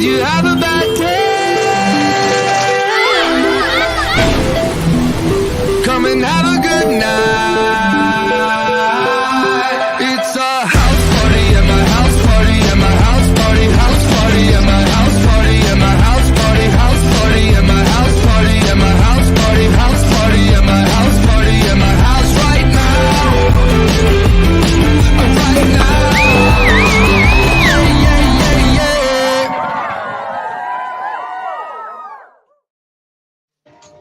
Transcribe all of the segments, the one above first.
Did you have a bad day? Come and have a good night. It's a house party at my house party at my house party, house party at my house party at my house party, house party at my house party at my house party, house party at my house party at my house right now. Right now. Yeah, yeah, yeah, yeah.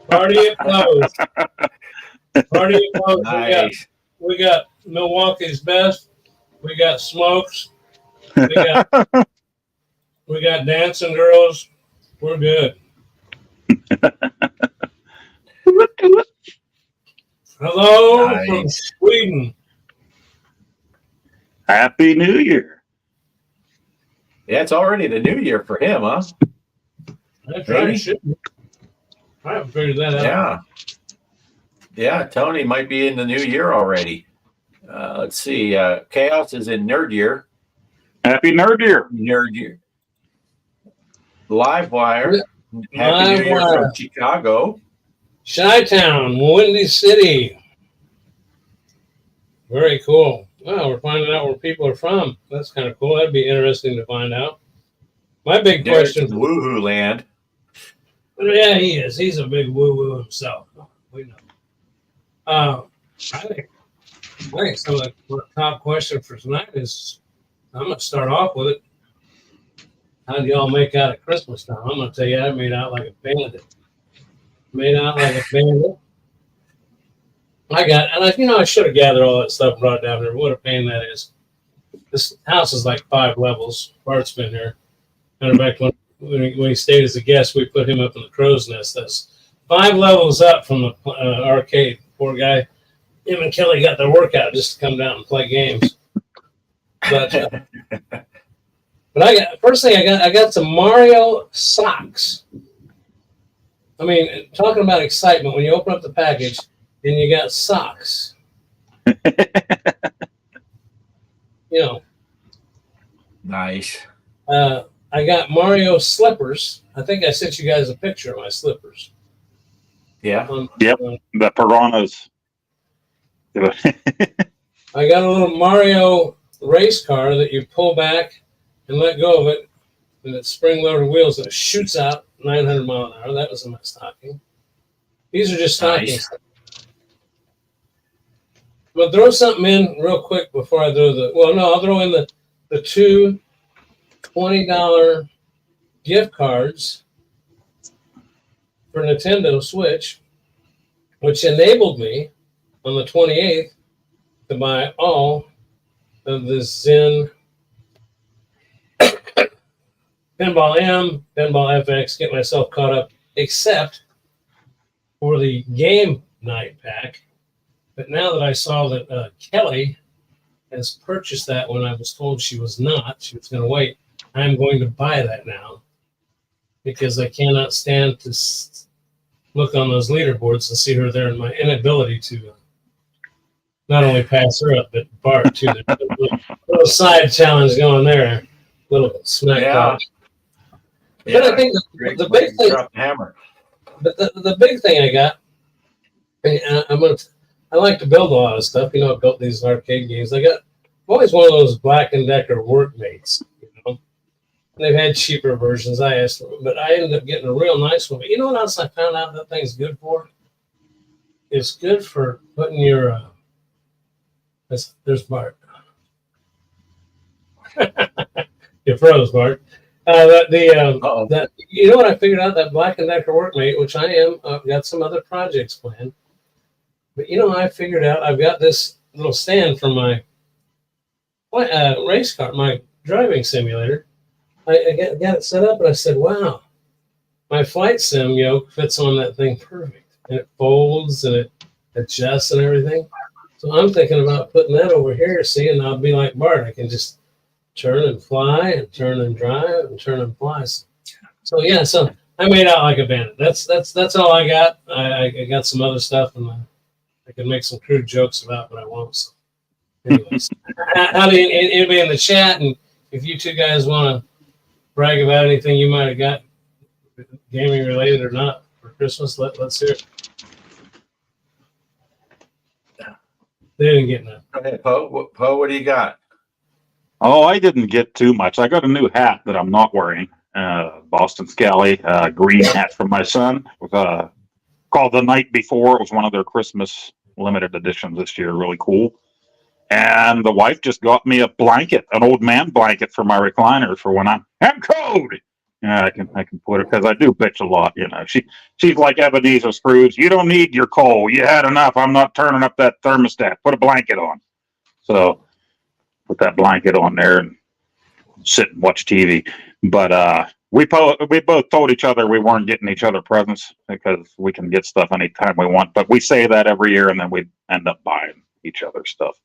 Party at close. Party at close. Nice. We got Milwaukee's best. We got Smokes. We got dancing girls. We're good. Hello Nice. from Sweden. Happy New Year. Yeah, it's already the new year for him, huh? That's right. Shouldn't. I haven't figured that out. Yeah. Yeah, Tony might be in the new year already. Let's see. Chaos is in Nerd Year. Happy Nerd Year. Nerd Year. Livewire. Happy New Year Livewire. from Chicago. Chi-Town, Windy City. Very cool. Wow, we're finding out where people are from. That's kind of cool. That'd be interesting to find out. My big Derek's question. in Woohoo Land. Yeah, he is. He's a big woo-woo himself. We know. I think some of the top question for tonight is, I'm going to start off with it. How do y'all make out at Christmas time? I'm going to tell you, I made out like a bandit. Made out like a bandit. I should have gathered all that stuff and brought it down here. What a pain that is. This house is like 5 levels. Bart's been here. Matter of fact, when he stayed as a guest, we put him up in the crow's nest. That's 5 levels up from the arcade. Poor guy. Him and Kelly got their workout just to come down and play games. But I got some Mario socks. I mean, talking about excitement, when you open up the package and you got socks. Nice. I got Mario slippers. I think I sent you guys a picture of my slippers. Yeah. Yep. The piranhas. I got a little Mario race car that you pull back and let go of it, and it's spring-loaded wheels and it shoots out 900 miles an hour. That was in my stocking. These are just stockings. Nice. I'm going to throw something in real quick before I throw I'll throw in the 2 $20 gift cards for Nintendo Switch, which enabled me on the 28th to buy all of the Zen Pinball M, Pinball FX, get myself caught up, except for the game night pack. But now that I saw that Kelly has purchased that when I was told she was going to wait, I'm going to buy that now because I cannot stand to look on those leaderboards and see her there, and my inability to not only pass her up, but Bart too. There's a little side challenge going there, little smack talk. Yeah. But I think the big thing, Drop the hammer. but the big thing I got, and I like to build a lot of stuff. I built these arcade games. I've always one of those Black & Decker workmates. They've had cheaper versions. I asked them, but I ended up getting a real nice one. But you know what else I found out that thing's good for? It's good for putting your. There's Bart. You froze, Bart. You know what I figured out? That Black & Decker workmate, which I am, I've got some other projects planned. But I figured out I've got this little stand for my race car, my driving simulator. I got it set up, and I said, wow, my flight sim yoke fits on that thing perfect. And it folds, and it adjusts and everything. So I'm thinking about putting that over here, and I'll be like Bart. I can just turn and fly, and turn and drive, and turn and fly. So I made out like a bandit. That's all I got. I got some other stuff, and I can make some crude jokes about, but I won't. So anyways, anybody in the chat, and if you two guys want to brag about anything you might have got, gaming related or not, for Christmas? Let's hear it. They didn't get none. Go ahead, Poe. Poe, what do you got? Oh, I didn't get too much. I got a new hat that I'm not wearing. Boston Scally, green hat from my son. It was called The Night Before. It was one of their Christmas limited editions this year. Really cool. And the wife just got me a blanket, an old man blanket for my recliner for when I'm cold. Yeah, I can put it because I do bitch a lot. You know, she's like Ebenezer Scrooge. You don't need your coal. You had enough. I'm not turning up that thermostat. Put a blanket on. So put that blanket on there and sit and watch TV. But we both told each other we weren't getting each other presents because we can get stuff anytime we want. But we say that every year, and then we end up buying each other stuff.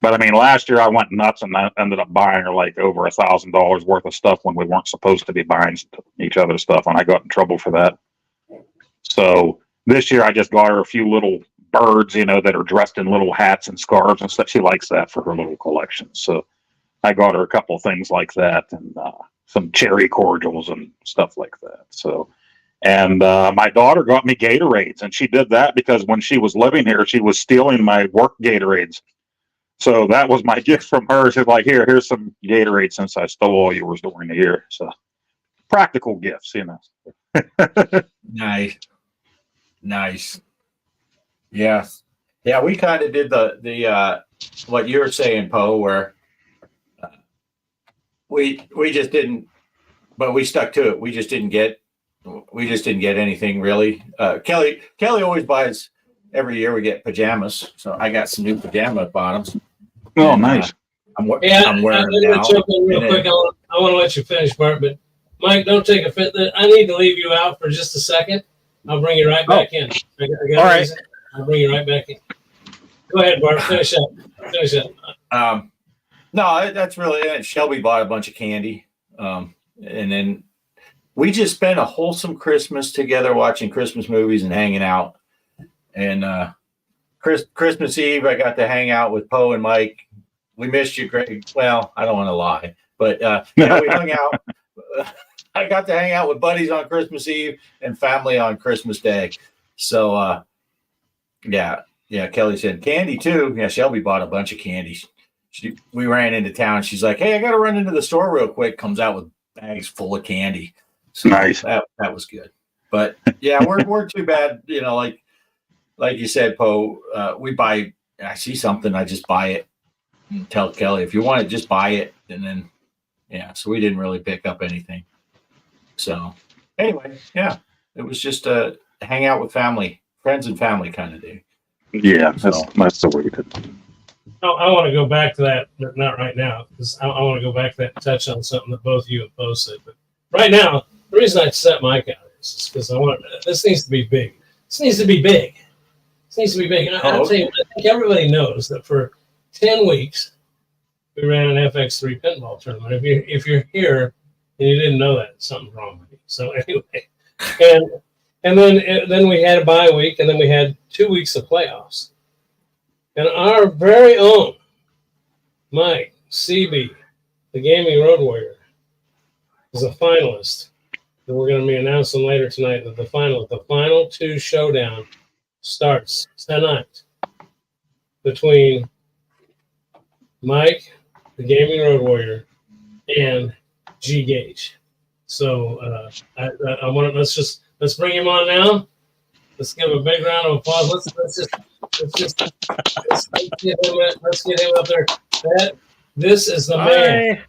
But I mean, last year I went nuts and I ended up buying her like over $1,000 worth of stuff when we weren't supposed to be buying each other stuff, and I got in trouble for that. So this year I just got her a few little birds, you know, that are dressed in little hats and scarves and stuff. She likes that for her little collection. So I got her a couple of things like that and some cherry cordials and stuff like that. So, and my daughter got me Gatorades, and she did that because when she was living here, she was stealing my work Gatorades. So that was my gift from her. She's like, here's some Gatorade since I stole all yours during the year. So practical gifts, you know. Nice. Yeah. Yeah, we kind of did the what you were saying, Poe, where we just didn't, but we stuck to it. We just didn't get anything really. Kelly always buys every year. We get pajamas, so I got some new pajama bottoms. Oh, nice. I'm wearing them now. Jump in real quick. I want to let you finish, Bart, but Mike, don't take offense. I need to leave you out for just a second. I'll bring you right back in. I got all right. I'll bring you right back in. Go ahead, Bart. Finish up. No, that's really it. Shelby bought a bunch of candy, and then we just spent a wholesome Christmas together, watching Christmas movies and hanging out. And Christmas Eve, I got to hang out with Poe and Mike. We missed you, Greg. Well, I don't want to lie, but we hung out. I got to hang out with buddies on Christmas Eve and family on Christmas Day. So, yeah. Kelly said candy too. Yeah, Shelby bought a bunch of candies. We ran into town. She's like, "Hey, I got to run into the store real quick." Comes out with bags full of candy. So nice. That was good. But yeah, we're too bad. You know, like you said, Poe. We buy. I see something, I just buy it. And tell Kelly, if you want it, just buy it. And then, yeah. So we didn't really pick up anything. So anyway, yeah, it was just a hang out with family, friends and family kind of day. Yeah, that's the way to do it. I want to go back to that, but not right now, because I want to go back to that and touch on something that both you and Poe said. But right now, the reason I set Mike out is because this needs to be big. This needs to be big. And I'll tell you, I think everybody knows that for 10 weeks, we ran an FX3 pinball tournament. If you're here and you didn't know that, something's wrong with you. So anyway, and then we had a bye week, and then we had 2 weeks of playoffs. And our very own Mike CB, the Gaming Road Warrior, is a finalist. And we're going to be announcing later tonight that the final two showdown starts tonight between Mike, the Gaming Road Warrior, and G Gage. So I want to let's bring him on now. Let's give a big round of applause. Let's get him up there. This is the man.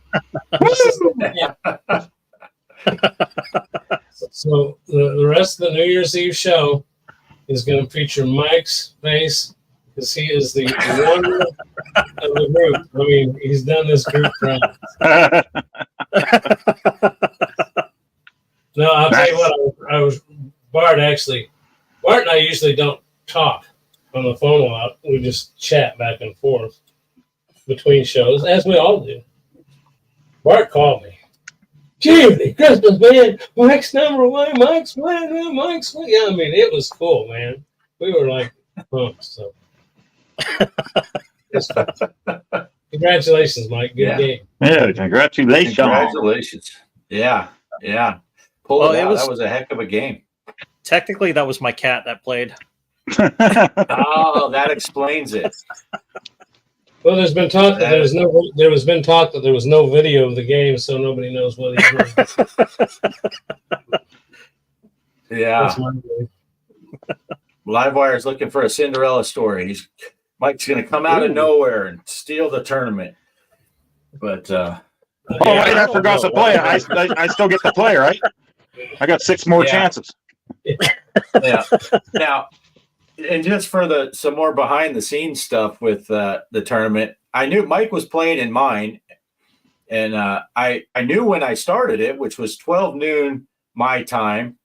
So the rest of the New Year's Eve show is going to feature Mike's face because he is the wonder of the group. I mean, he's done this group right. No, I'll tell you what. Bart and I usually don't talk on the phone a lot. We just chat back and forth between shows, as we all do. Bart called me. Gee, Christmas, man. Mike's number one. Mike's winning. Mike's winning. Yeah, I mean, it was cool, man. We were like punks. So, congratulations, Mike. Good game. Yeah, congratulations. Congratulations. Yeah. Pull Well, it it out. was- That was a heck of a game. Technically, that was my cat that played. Oh, that explains it. Well, there's been talk that there was no video of the game, so nobody knows what he's doing. Yeah. That's my game. Livewire's looking for a Cinderella story. Mike's going to come out of nowhere and steal the tournament. But Oh, right, I forgot to play. I still get to play, right? I got 6 more chances. yeah. Now, and just for some more behind the scenes stuff with the tournament, I knew Mike was playing in mine, and I knew when I started it, which was 12 noon my time,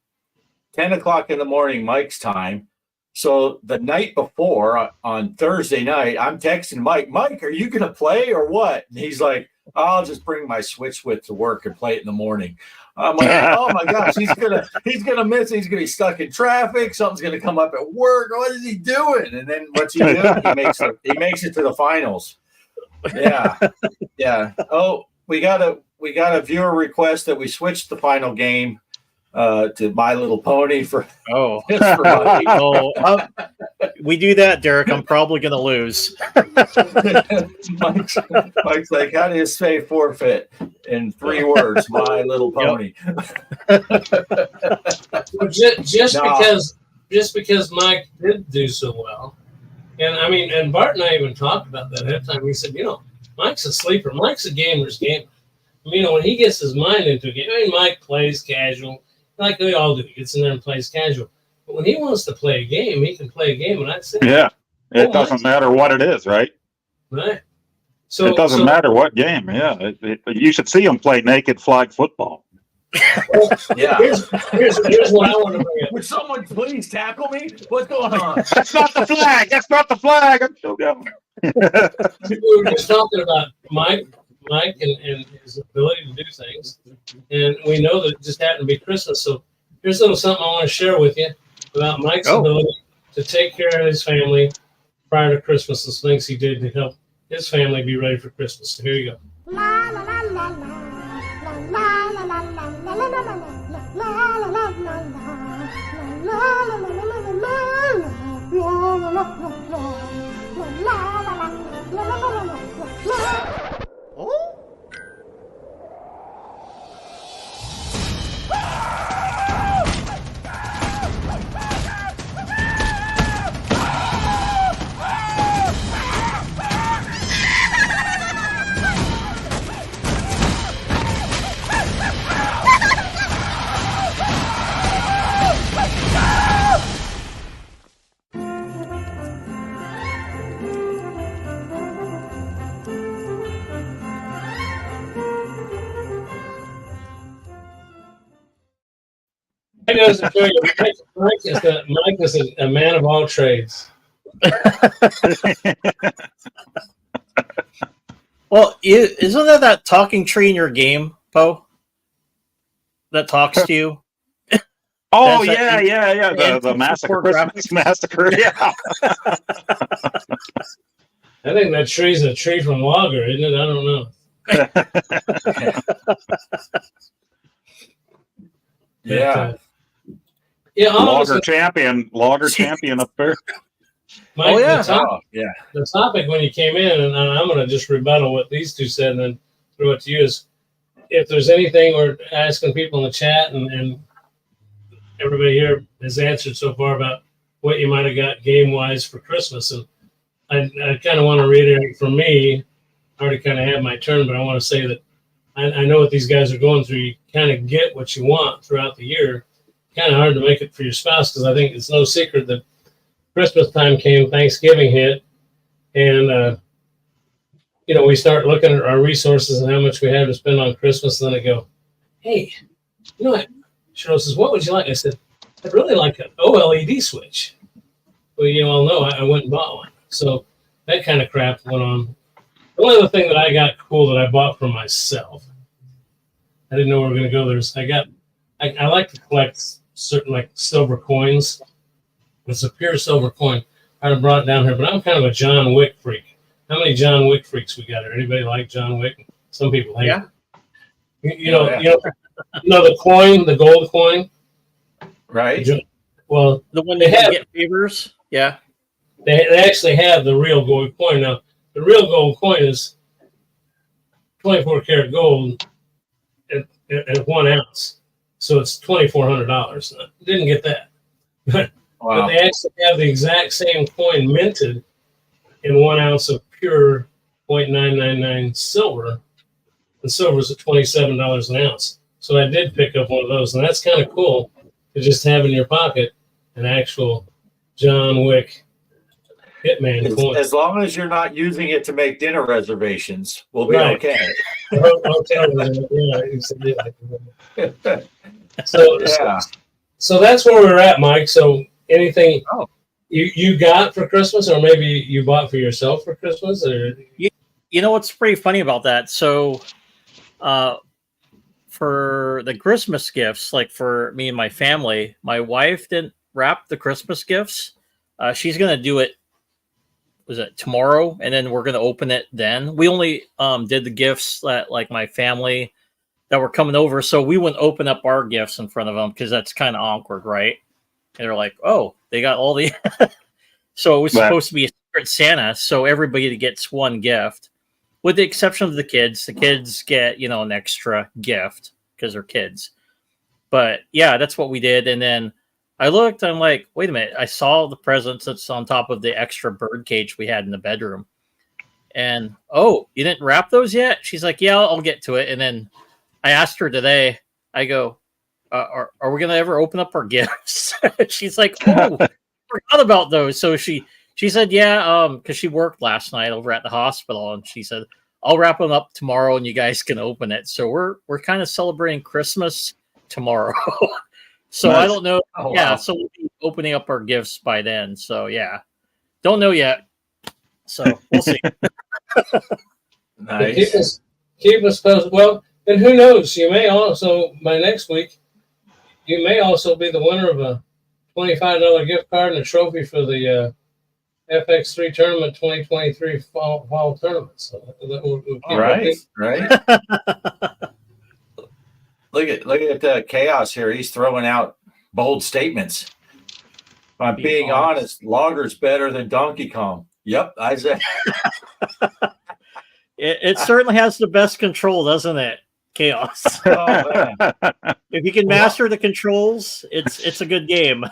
10 o'clock in the morning Mike's time. So the night before, on Thursday night, I'm texting Mike, are you going to play or what? And he's like, I'll just bring my Switch with to work and play it in the morning. I'm like, oh my gosh, he's gonna miss it. He's gonna be stuck in traffic. Something's gonna come up at work. What is he doing? And then what's he do? He makes it to the finals. Yeah. Oh, we got a viewer request that we switch the final game to My Little Pony for Mike. We do that, Derek. I'm probably going to lose. Mike's like, how do you say forfeit in 3 words? My Little Pony. Well, just because Mike did do so well, and Bart and I even talked about that at the time. We said, Mike's a sleeper. Mike's a gamer's gamer. When he gets his mind into a game, Mike plays casual, like we all do. He gets in there and plays casual. But when he wants to play a game, he can play a game. And I'd say, it doesn't matter what it is, right? Right. So it doesn't matter what game. Yeah, you should see him play naked flag football. Yeah. Here's what I want to bring up. Would someone please tackle me? What's going on? That's not the flag. That's not the flag. I'm still going. We were just talking about Mike and his ability to do things, and we know that it just happened to be Christmas. So here's a little something I want to share with you about Mike's ability to take care of his family prior to Christmas, and some things he did to help his family be ready for Christmas. So here you go. Mike is a man of all trades. Well, isn't that talking tree in your game, Poe? That talks to you? Oh, yeah. The massacre. Christmas massacre. Yeah. I think that tree's a tree from Lager, isn't it? I don't know. Yeah. Lager champion up there. Mike, The topic when you came in, and I'm going to just rebuttal what these two said and then throw it to you, is if there's anything we're asking people in the chat, and everybody here has answered so far about what you might have got game-wise for Christmas. And I kind of want to reiterate from me, I already kind of had my turn, but I want to say that I know what these guys are going through. You kind of get what you want throughout the year. Kind of hard to make it for your spouse, because I think it's no secret that Christmas time came, Thanksgiving hit, and we start looking at our resources and how much we have to spend on Christmas, and then I go, hey, what? Cheryl says, what would you like? I said, I'd really like an OLED switch. Well, you all know I went and bought one. So that kind of crap went on. The only other thing that I got cool that I bought for myself, I didn't know we were going to go there. I like to collect certain like silver coins. It's a pure silver coin. I brought it down here, but I'm kind of a John Wick freak. How many John Wick freaks we got here? Anybody like John Wick? Some people hate it. No, the coin, the gold coin. Right? Well, The one they that have you get favors. Yeah. they actually have the real gold coin now. The real gold coin is 24 karat gold at 1 ounce, so it's $2,400. Didn't get that, but Wow. they actually have the exact same coin minted in 1 ounce of pure 0.999 silver. The silver's at $27 an ounce. So I did pick up one of those, and that's kind of cool to just have in your pocket an actual John Wick Hitman coin. As long as you're not using it to make dinner reservations, we'll be Right. okay. Hotel room, yeah, exactly. So, Yeah. so that's where we're at, Mike. So anything Oh. you got for Christmas, or maybe you bought for yourself for Christmas, or You know what's pretty funny about that? So, for the Christmas gifts, like for me and my family, my wife didn't wrap the Christmas gifts. She's gonna do it. Was it tomorrow? And then we're gonna open it then. We only did the gifts that like my family that were coming over, so we wouldn't open up our gifts in front of them because that's kind of awkward, right? And they're like, "Oh, they got all the." So it was supposed to be a secret Santa, so everybody gets one gift, with the exception of the kids. The kids get an extra gift because they're kids. But yeah, that's what we did. And then I looked. I'm like, wait a minute! I saw the presents that's on top of the extra bird cage we had in the bedroom. And oh, you didn't wrap those yet? She's like, yeah, I'll get to it. And then I asked her today. I go, are we gonna ever open up our gifts? She's like, oh, I forgot about those. So she said, yeah, because she worked last night over at the hospital, and she said, I'll wrap them up tomorrow, and you guys can open it. So we're kind of celebrating Christmas tomorrow. So Nice. I don't know. Oh, Yeah, wow. so we'll be opening up our gifts by then. So yeah, don't know yet. So we'll see. Nice. keep us posted. Well, and who knows? You may also by next week, you may also be the winner of a $25 gift card and a trophy for the FX3 tournament 2023 fall tournament. So we'll keep Right. Look at Chaos here. He's throwing out bold statements. If I'm being honest, Logger's better than Donkey Kong. Yep, Isaac. It certainly has the best control, doesn't it? Chaos. Oh, man. If you can master the controls, it's a good game.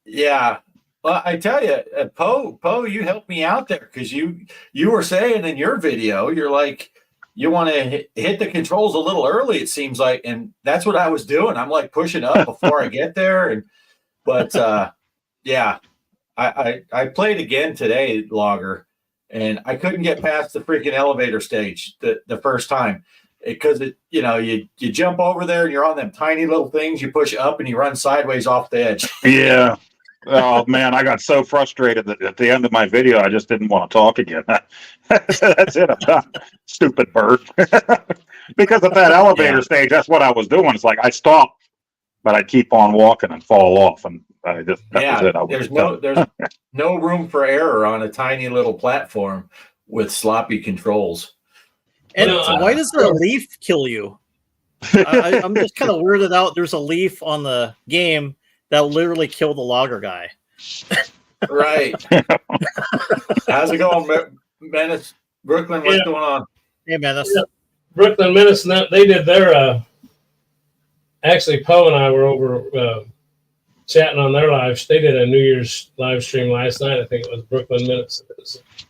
Yeah. Well, I tell you, Poe, you helped me out there because you were saying in your video, you're like, you want to hit the controls a little early, it seems like, and that's what I was doing. I'm like pushing up before I get there, but yeah, I played again today, Logger, and I couldn't get past the freaking elevator stage the first time because you jump over there and you're on them tiny little things. You push up and you run sideways off the edge. Yeah. Oh man, I got so frustrated that at the end of my video, I just didn't want to talk again. That's it. I'm done. Stupid bird. Because at that elevator stage, that's what I was doing. It's like I stopped, but I'd keep on walking and fall off, and I just that was it. There's no room for error on a tiny little platform with sloppy controls. And why does the leaf kill you? I'm just kind of weirded out. There's a leaf on the game that literally killed the Logger guy. Right. How's it going, Menace? Brooklyn, what's going on? Hey, Menace. Yeah. Brooklyn Menace, they did their, actually, Poe and I were over chatting on their live. They did a New Year's live stream last night. I think it was Brooklyn Menace.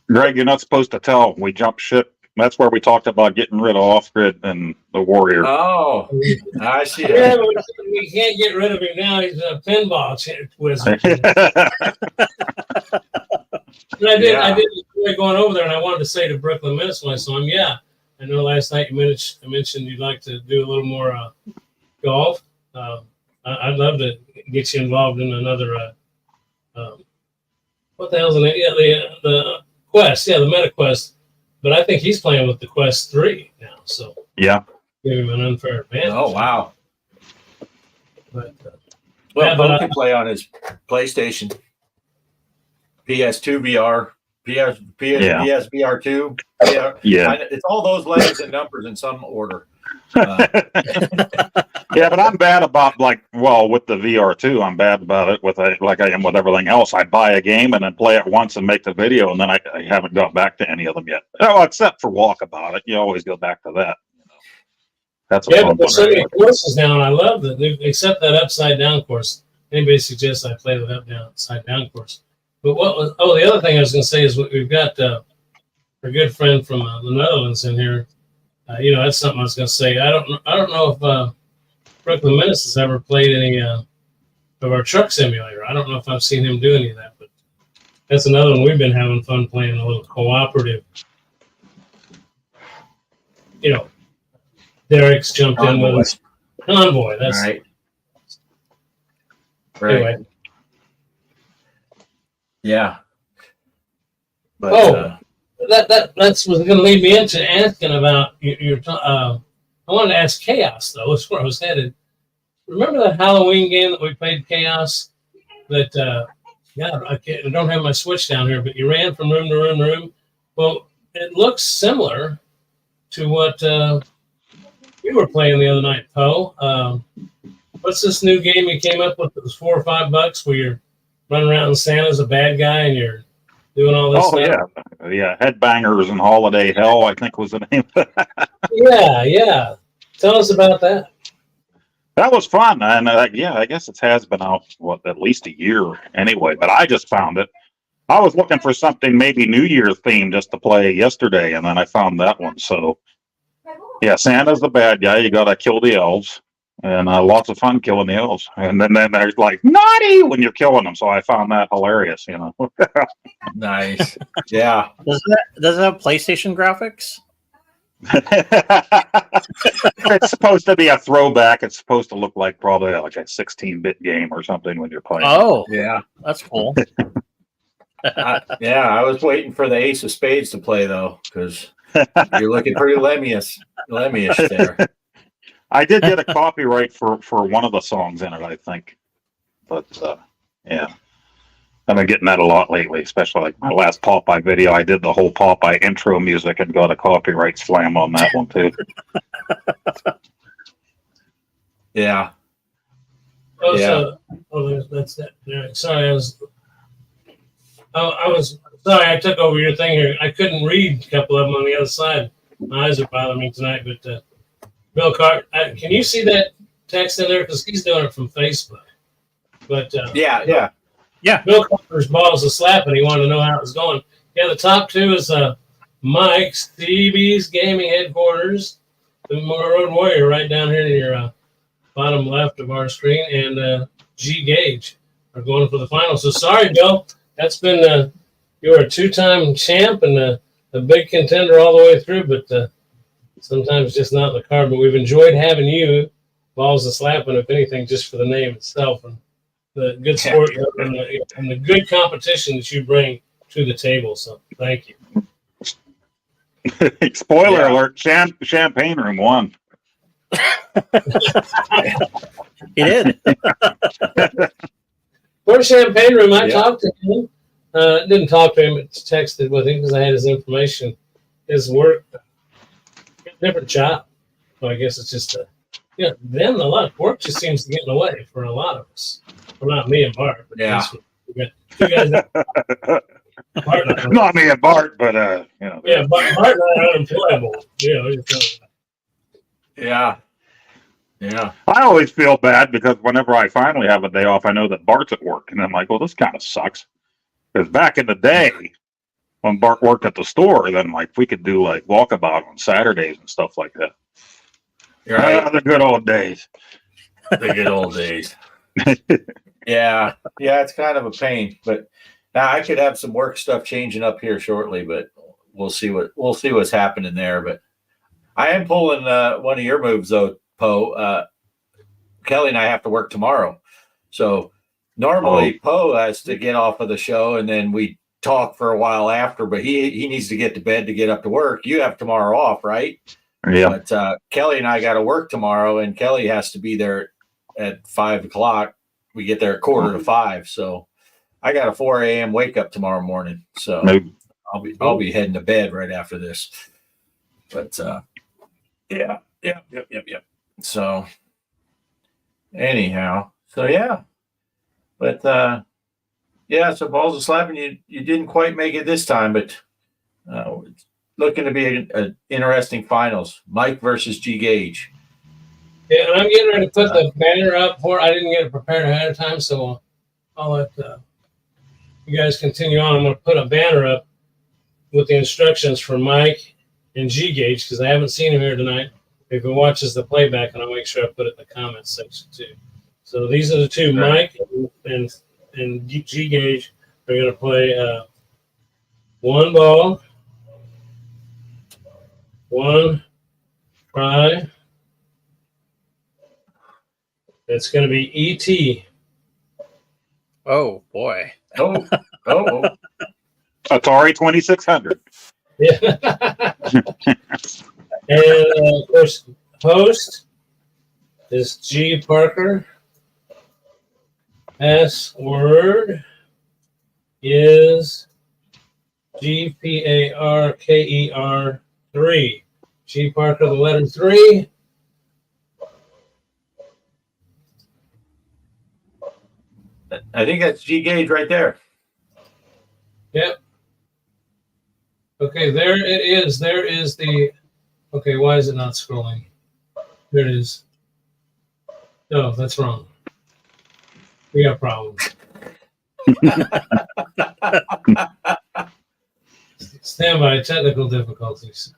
Greg, you're not supposed to tell. We jumped ship. That's where we talked about getting rid of Off-Grid and the Warrior. Oh, I see it. Yeah, we can't get rid of him now. He's a pinball wizard. But I did enjoy going over there, and I wanted to say to Brooklyn Menace when I saw him, yeah, I know last night you mentioned you'd like to do a little more golf. I'd love to get you involved in another, what the hell's the name? Yeah, the Quest. Yeah, the Meta Quest. But I think he's playing with the Quest 3 now, so yeah, give him an unfair advantage. Oh, wow. But, Bo can play on his PlayStation, PS2 VR, PSVR 2. Yeah. It's all those letters and numbers in some order. Yeah, but I'm bad about with the VR too. I'm bad about it with like I am with everything else. I buy a game and then play it once and make the video, and then I haven't got back to any of them yet. Oh, except for Walkabout. It you always go back to that. That's a Yeah, fun but there's one. so many courses now, and I love that. Except that upside down course. Anybody suggests I play the upside down course? But the other thing I was going to say is we've got our good friend from the Netherlands in here. That's something I was going to say. I don't know if Brooklyn Menace has ever played any of our truck simulator. I don't know if I've seen him do any of that, but that's another one we've been having fun playing, a little cooperative. Derek's jumped in with us. Convoy. That's right. Anyway. Yeah. But, that's what's going to lead me into asking about your. I wanted to ask Chaos though. That's where I was headed. Remember that Halloween game that we played, Chaos? That I don't have my Switch down here, but you ran from room to room to room. Well, it looks similar to what we were playing the other night, Poe. What's this new game you came up with that was $4 or $5 where you're running around and Santa's a bad guy and you're doing all this stuff? Yeah. Headbangers and Holiday Hell, I think was the name. Yeah. Tell us about that. That was fun, and I guess it has been out at least a year anyway. But I just found it. I was looking for something maybe New Year's themed just to play yesterday, and then I found that one. So, yeah, Santa's the bad guy. You got to kill the elves, and lots of fun killing the elves. And then they're like naughty when you're killing them. So I found that hilarious. nice. Yeah. Does it have PlayStation graphics? It's supposed to be a throwback. It's supposed to look like probably like a 16-bit game or something when you're playing. Oh, yeah, that's cool. I was waiting for the Ace of Spades to play though, because you're looking pretty Lemmy-ish there. I did get a copyright for one of the songs in it, I think, but yeah. I've been getting that a lot lately, especially like my last Popeye video. I did the whole Popeye intro music and got a copyright slam on that one too. Yeah. That's that. Yeah, sorry, I was sorry. I took over your thing here. I couldn't read a couple of them on the other side. My eyes are bothering me tonight. But Bill Cart, can you see that text in there? Because he's doing it from Facebook. But yeah. Bill Carter's balls a slap, and he wanted to know how it was going. Yeah, the top two is Mike Stevie's Gaming Headquarters, the Road Warrior, right down here in your bottom left of our screen, and G Gage are going for the final. So sorry, Bill. That's been you were a two-time champ and a big contender all the way through, but sometimes just not in the card. But we've enjoyed having you, balls a slap, and if anything, just for the name itself and the good sport and the good competition that you bring to the table. So thank you. Spoiler alert, Champagne Room won. He did. For Champagne Room, I talked to him. Didn't talk to him, but texted with him because I had his information. His work, different job. So I guess it's just then a lot of work just seems to get in the way for a lot of us. Well, not me and Bart, but you guys. Not me and Bart, but Yeah, Bart and I are unemployable. Yeah. I always feel bad because whenever I finally have a day off, I know that Bart's at work, and I'm like, well, this kind of sucks. Because back in the day, when Bart worked at the store, then we could do like Walkabout on Saturdays and stuff like that. Right. The good old days. The good old days. Yeah, it's kind of a pain, but now I could have some work stuff changing up here shortly, but we'll see what's happening there. But I am pulling one of your moves though, Poe. Kelly and I have to work tomorrow, so normally Poe has to get off of the show and then we talk for a while after. But he needs to get to bed to get up to work. You have tomorrow off, right? Yeah. But Kelly and I got to work tomorrow, and Kelly has to be there at 5 o'clock. We get there at 4:45, so I got a 4 a.m. wake up tomorrow morning. So I'll be heading to bed right after this. But yeah, Yep. So anyhow, so yeah. But yeah, so balls of slapping, you didn't quite make it this time, but it's looking to be an interesting finals. Mike versus G Gage. Yeah, and I'm getting ready to put the banner up for. I didn't get it prepared ahead of time, so I'll let you guys continue on. I'm going to put a banner up with the instructions for Mike and G Gage because I haven't seen him here tonight. If he watches the playback, and I'll make sure I put it in the comments section too. So these are the two, Mike and G Gage are going to play one ball, one try. It's going to be ET. Oh boy. Oh. Atari 2600. Yeah. And of course, host is G Parker. Password is GPARKER 3. G Parker, the letter 3. I think that's G Gage right there. Yep. Okay, there it is. There is the. Okay, why is it not scrolling? There it is. No, that's wrong. We got problems. Stand by, technical difficulties.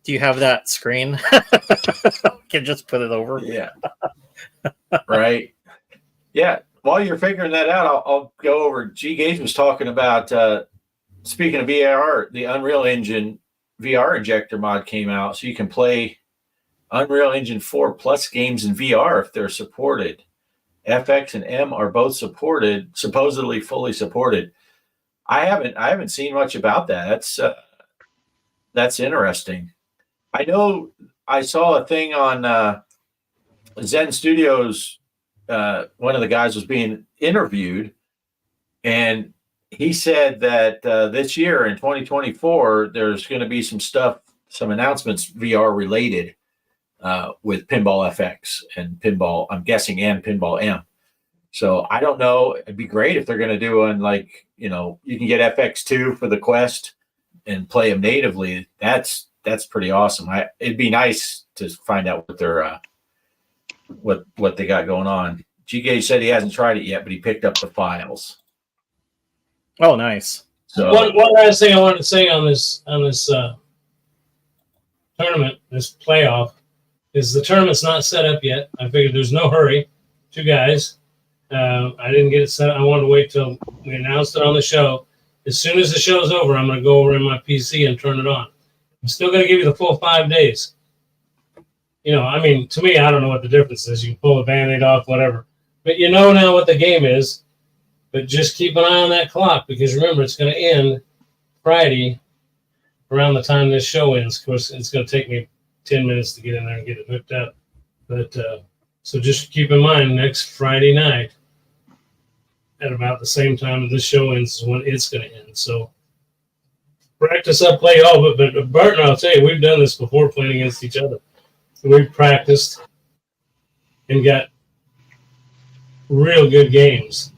Do you have that screen? Can just put it over. Yeah. Right. Yeah. While you're figuring that out, I'll go over. G Gage was talking about, speaking of VR, the Unreal Engine VR injector mod came out, so you can play Unreal Engine 4 plus games in VR if they're supported. FX and M are both supported, supposedly fully supported. I haven't seen much about that. That's interesting. I know I saw a thing on Zen Studios. One of the guys was being interviewed, and he said that this year in 2024, there's going to be some announcements VR related with Pinball FX and Pinball, I'm guessing, and Pinball M. So I don't know. It'd be great if they're going to do one like, you can get FX2 for the Quest and play them natively. That's pretty awesome. It'd be nice to find out what they're what they got going on. G Gage said he hasn't tried it yet, but he picked up the files. Oh, nice. So one last thing I wanted to say on this tournament, this playoff, is the tournament's not set up yet. I figured there's no hurry. Two guys. I didn't get it set up. I wanted to wait till we announced it on the show. As soon as the show's over, I'm going to go over in my PC and turn it on. I'm still going to give you the full 5 days. To me, I don't know what the difference is. You can pull the Band-Aid off, whatever. But you know now what the game is. But just keep an eye on that clock because remember, it's going to end Friday around the time this show ends. Of course, it's going to take me 10 minutes to get in there and get it hooked up. But so just keep in mind, next Friday night at about the same time that this show ends is when it's going to end. So practice up, play all of it. But Barton, I'll tell you, we've done this before playing against each other. We've practiced and got real good games.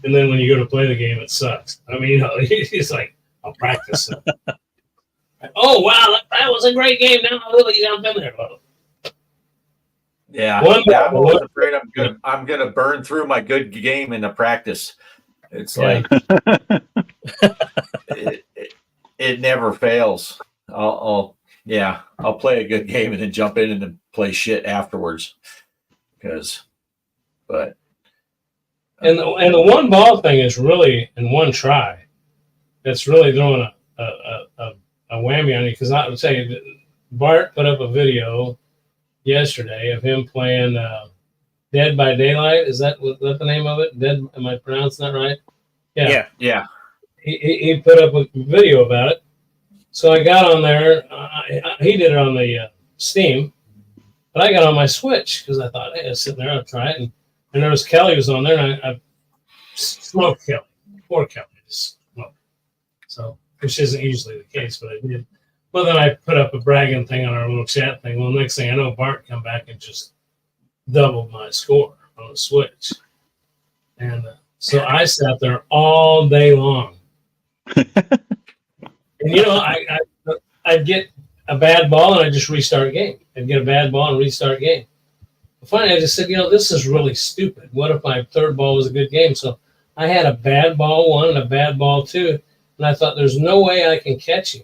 And then when you go to play the game, it sucks. He's like, I'll practice. Oh, wow, that was a great game. Now I really jump in there. Yeah, I'm always afraid I'm gonna burn through my good game in the practice. It's like it never fails. I'll play a good game and then jump in and then play shit afterwards. And the one ball thing is really in one try. It's really throwing a whammy on you because I would say Bart put up a video yesterday of him playing Dead by Daylight. Is that the name of it? Dead? Am I pronouncing that right? Yeah. He put up a video about it. So I got on there. He did it on the Steam, but I got on my Switch because I thought, hey, I was sitting there, I'll try it. And I noticed Kelly was on there, and I smoked Kelly. Poor Kelly. Just smoked. So, which isn't usually the case, but I did. Well, then I put up a bragging thing on our little chat thing. Well, next thing I know, Bart come back and just doubled my score on the Switch. And so I sat there all day long. And, you know, I'd get a bad ball and I'd just restart game. I'd get a bad ball and restart game. Finally, I just said, you know, this is really stupid. What if my third ball was a good game? So I had a bad ball 1 and a bad ball 2. And I thought, there's no way I can catch him.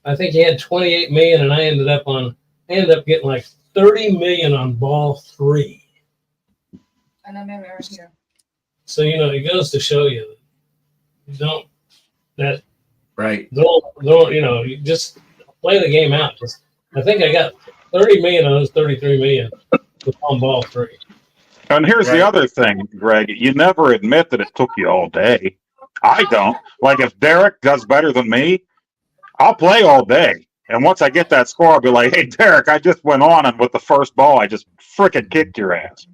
I think he had 28 million, and I ended up getting like 30 million on ball 3. And I'm never here. So, you know, it goes to show you don't, you know, you just play the game out. I think I got 30 million of those 33 million on ball 3. And here's the other thing, Greg. You never admit that it took you all day. I don't. Like, if Derek does better than me, I'll play all day. And once I get that score, I'll be like, hey, Derek, I just went on, and with the first ball, I just frickin' kicked your ass.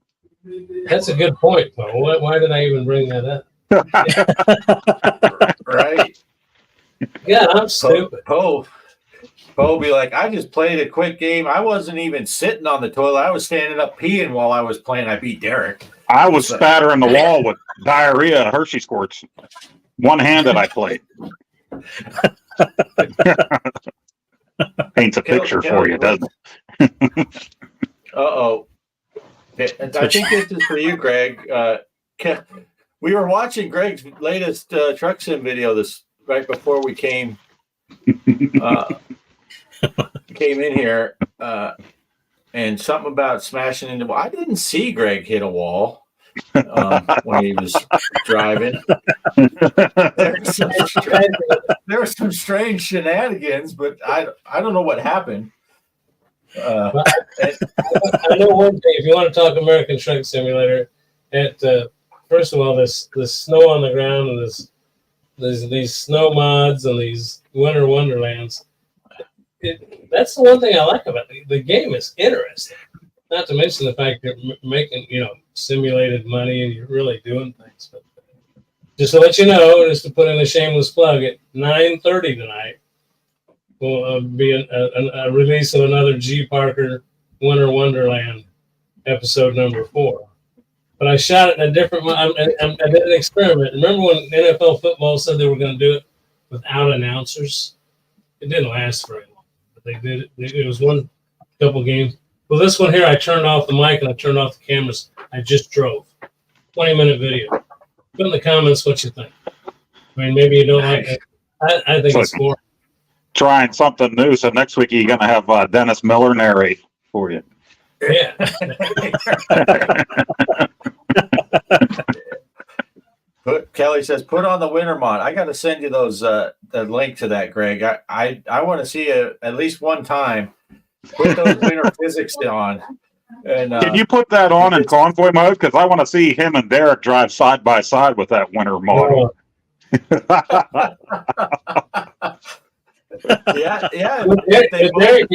That's a good point, Bo. Why did I even bring that up? Right? Yeah, I'm stupid. Bo be like, I just played a quick game. I wasn't even sitting on the toilet. I was standing up peeing while I was playing. I beat Derek. I was spattering the wall with diarrhea Hershey squirts. One-handed I played. Paints a picture for you, doesn't it? Uh-oh. I think this is for you, Greg. We were watching Greg's latest truck sim video right before we came in here, and something about smashing into. I didn't see Greg hit a wall when he was driving. There were some strange shenanigans, but I don't know what happened. I know one thing. If you want to talk American Truck Simulator, first of all, the snow on the ground and there's these snow mods and these winter wonderlands. That's the one thing I like about it. The game is interesting. Not to mention the fact you're making, you know, simulated money and you're really doing things. But just to let you know, just to put in a shameless plug, at 9:30 tonight will be a release of another G. Parker Winter Wonderland episode number 4. But I shot it in a different. I did an experiment. Remember when NFL football said they were going to do it without announcers? It didn't last very long. But they did it. It was couple games. Well, this one here, I turned off the mic and I turned off the cameras. I just drove. 20-minute video. Put in the comments what you think. I mean, maybe you don't like it. I think it's boring. Trying something new. So next week you're going to have Dennis Miller narrate for you. Yeah. Kelly says, put on the winter mod. I got to send you those the link to that, Greg. I want to see it at least one time. Put those winter physics on. And can you put that on in convoy mode? Because I want to see him and Derek drive side by side with that winter model. Yeah. Derek,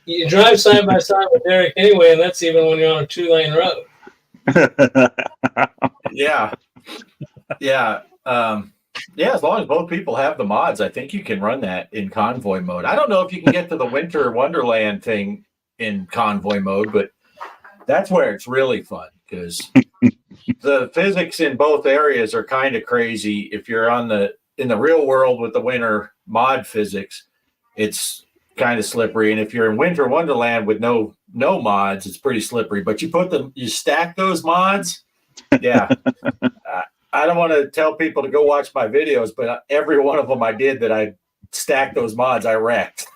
you drive side by side with Derek anyway, and that's even when you're on a 2-lane road. Yeah. As long as both people have the mods, I think you can run that in convoy mode. I don't know if you can get to the winter wonderland thing in convoy mode, but that's where it's really fun because the physics in both areas are kind of crazy. If you're in the real world with the winter mod physics, it's kind of slippery, and if you're in winter wonderland with no mods, it's pretty slippery. But you stack those mods, yeah. I don't want to tell people to go watch my videos, but every one of them I did that I stacked those mods, I wrecked.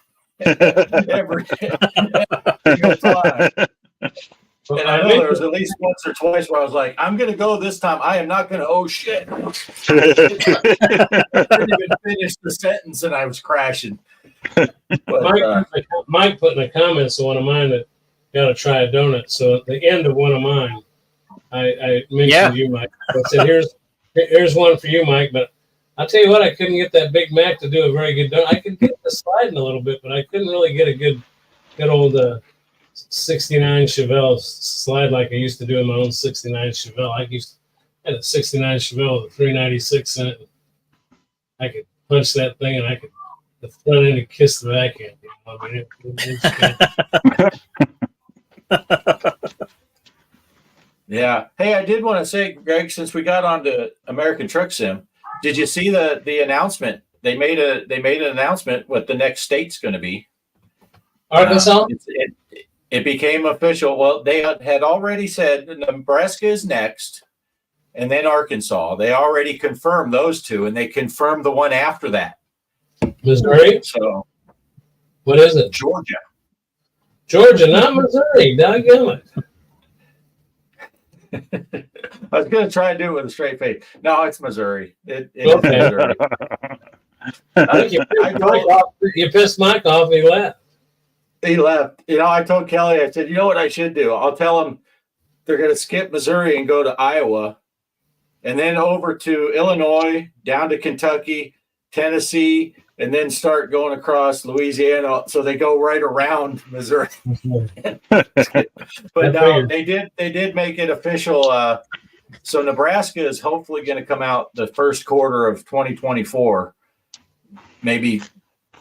every single time. And I know there was at least once or twice where I was like, I'm going to go this time. I am not going to, oh, shit. I didn't even finish the sentence and I was crashing. But, Mike put in the comments of one of mine that got to try a donut. So at the end of one of mine, I mentioned you, Mike. I said, here's one for you, Mike. But I'll tell you what, I couldn't get that Big Mac to do a very good donut. I could get the sliding a little bit, but I couldn't really get a good old 69 Chevelle slide like I used to do in my own 69 Chevelle. I had a 69 Chevelle with a 396 in it. I could punch that thing and I could the front end and kiss the back end. You know? I mean, it's good. Yeah. Hey, I did want to say, Greg, since we got on to American Truck Sim, did you see the announcement? They made an announcement what the next state's going to be. Arkansas? It became official. Well, they had already said Nebraska is next, and then Arkansas. They already confirmed those two, and they confirmed the one after that. Missouri? So, What is it? Georgia. Georgia, not Missouri. Doggone it. I was going to try and do it with a straight face. No, it's Missouri. It is Okay. Missouri. I think you pissed Mike off and he left. He left. You know, I told Kelly, I said, you know what I should do? I'll tell them they're going to skip Missouri and go to Iowa, and then over to Illinois, down to Kentucky, Tennessee, and then start going across Louisiana. So they go right around Missouri. But no, they did make it official. So Nebraska is hopefully going to come out the first quarter of 2024, maybe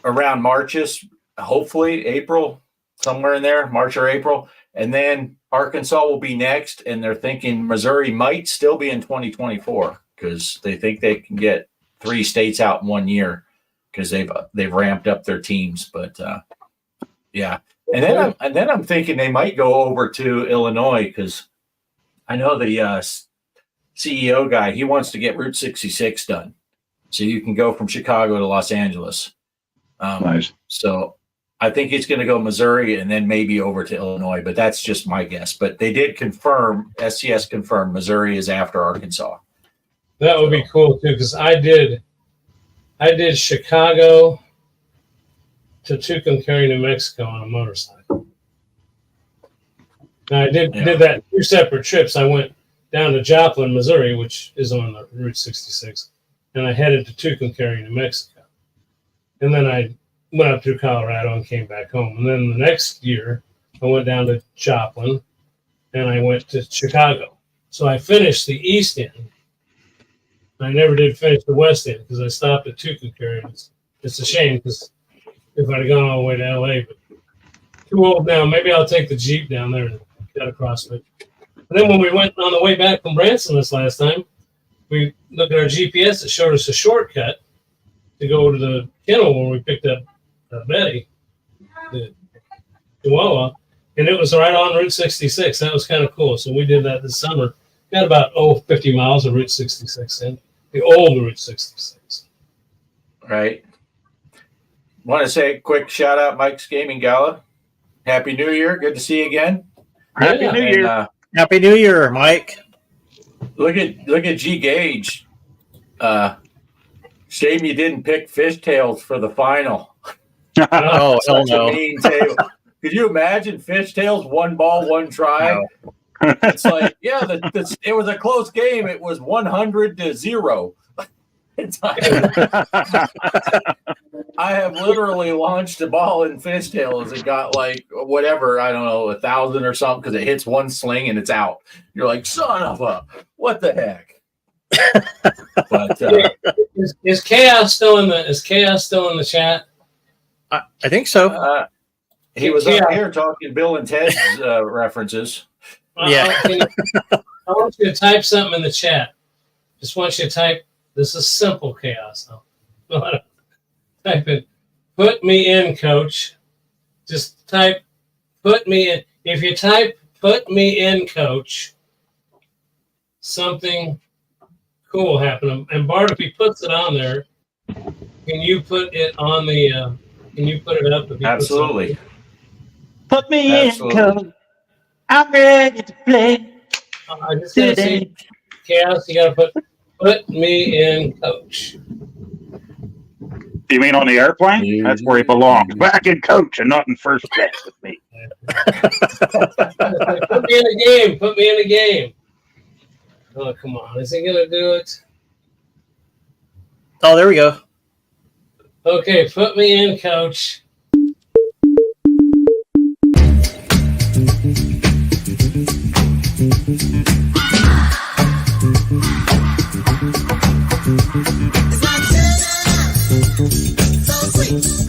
around March-ish. Hopefully April, somewhere in there, March or April. And then Arkansas will be next. And they're thinking Missouri might still be in 2024 because they think they can get 3 states out in 1 year because they've ramped up their teams. But yeah. And then I'm thinking they might go over to Illinois because I know the CEO guy, he wants to get Route 66 done. So you can go from Chicago to Los Angeles. Nice. So I think it's going to go Missouri and then maybe over to Illinois, but that's just my guess. But they did confirm, SCS confirmed Missouri is after Arkansas. That would be cool too, because I did Chicago to Tucumcari, New Mexico on a motorcycle. Now I did that 2 separate trips. I went down to Joplin, Missouri, which is on the Route 66, and I headed to Tucumcari, New Mexico. And then I went up through Colorado and came back home. And then the next year, I went down to Joplin, and I went to Chicago. So I finished the East End. I never did finish the West End because I stopped at Tucumcari. It's a shame because if I'd have gone all the way to L.A., but too old now. Maybe I'll take the Jeep down there and get across it. And then when we went on the way back from Branson this last time, we looked at our GPS. It showed us a shortcut to go to the kennel where we picked up Betty, the Chihuahua, and it was right on Route 66. That was kind of cool. So we did that this summer. Got about 50 miles of Route 66 in, the old Route 66. Right. Want to say a quick shout out, Mike's Gaming Gala. Happy New Year. Good to see you again. Happy New Year. And, Happy New Year, Mike. look at G Gage. Shame you didn't pick Fishtails for the final. Oh, hell Such a no. mean table. Could you imagine Fishtails, 1 ball, 1 try? No. It's like, yeah, it was a close game. It was 100-0. I have literally launched a ball in Fishtails and got like whatever, I don't know, 1,000 or something because it hits 1 sling and it's out. You're like, son of a, what the heck? But Is Chaos still in the chat? I think so. he was up here talking Bill and Ted's references. Yeah. I want you to type something in the chat. Just want you to type. This is simple, Chaos. Type it. Put me in, coach. Just type. Put me in. If you type. Put me in, coach. Something cool happened. And Bart, if he puts it on there, can you put it on the? Can you put it up? If he Absolutely. Put me Absolutely. in, coach. I'm ready to play. I just gotta see. Chaos, you gotta put me in, coach. You mean on the airplane? That's where he belongs. Back in coach and not in first class with me. Put me in the game. Put me in the game. Oh, come on. Is he gonna do it? Oh, there we go. Okay, put me in, coach. It's like sugar, so sweet.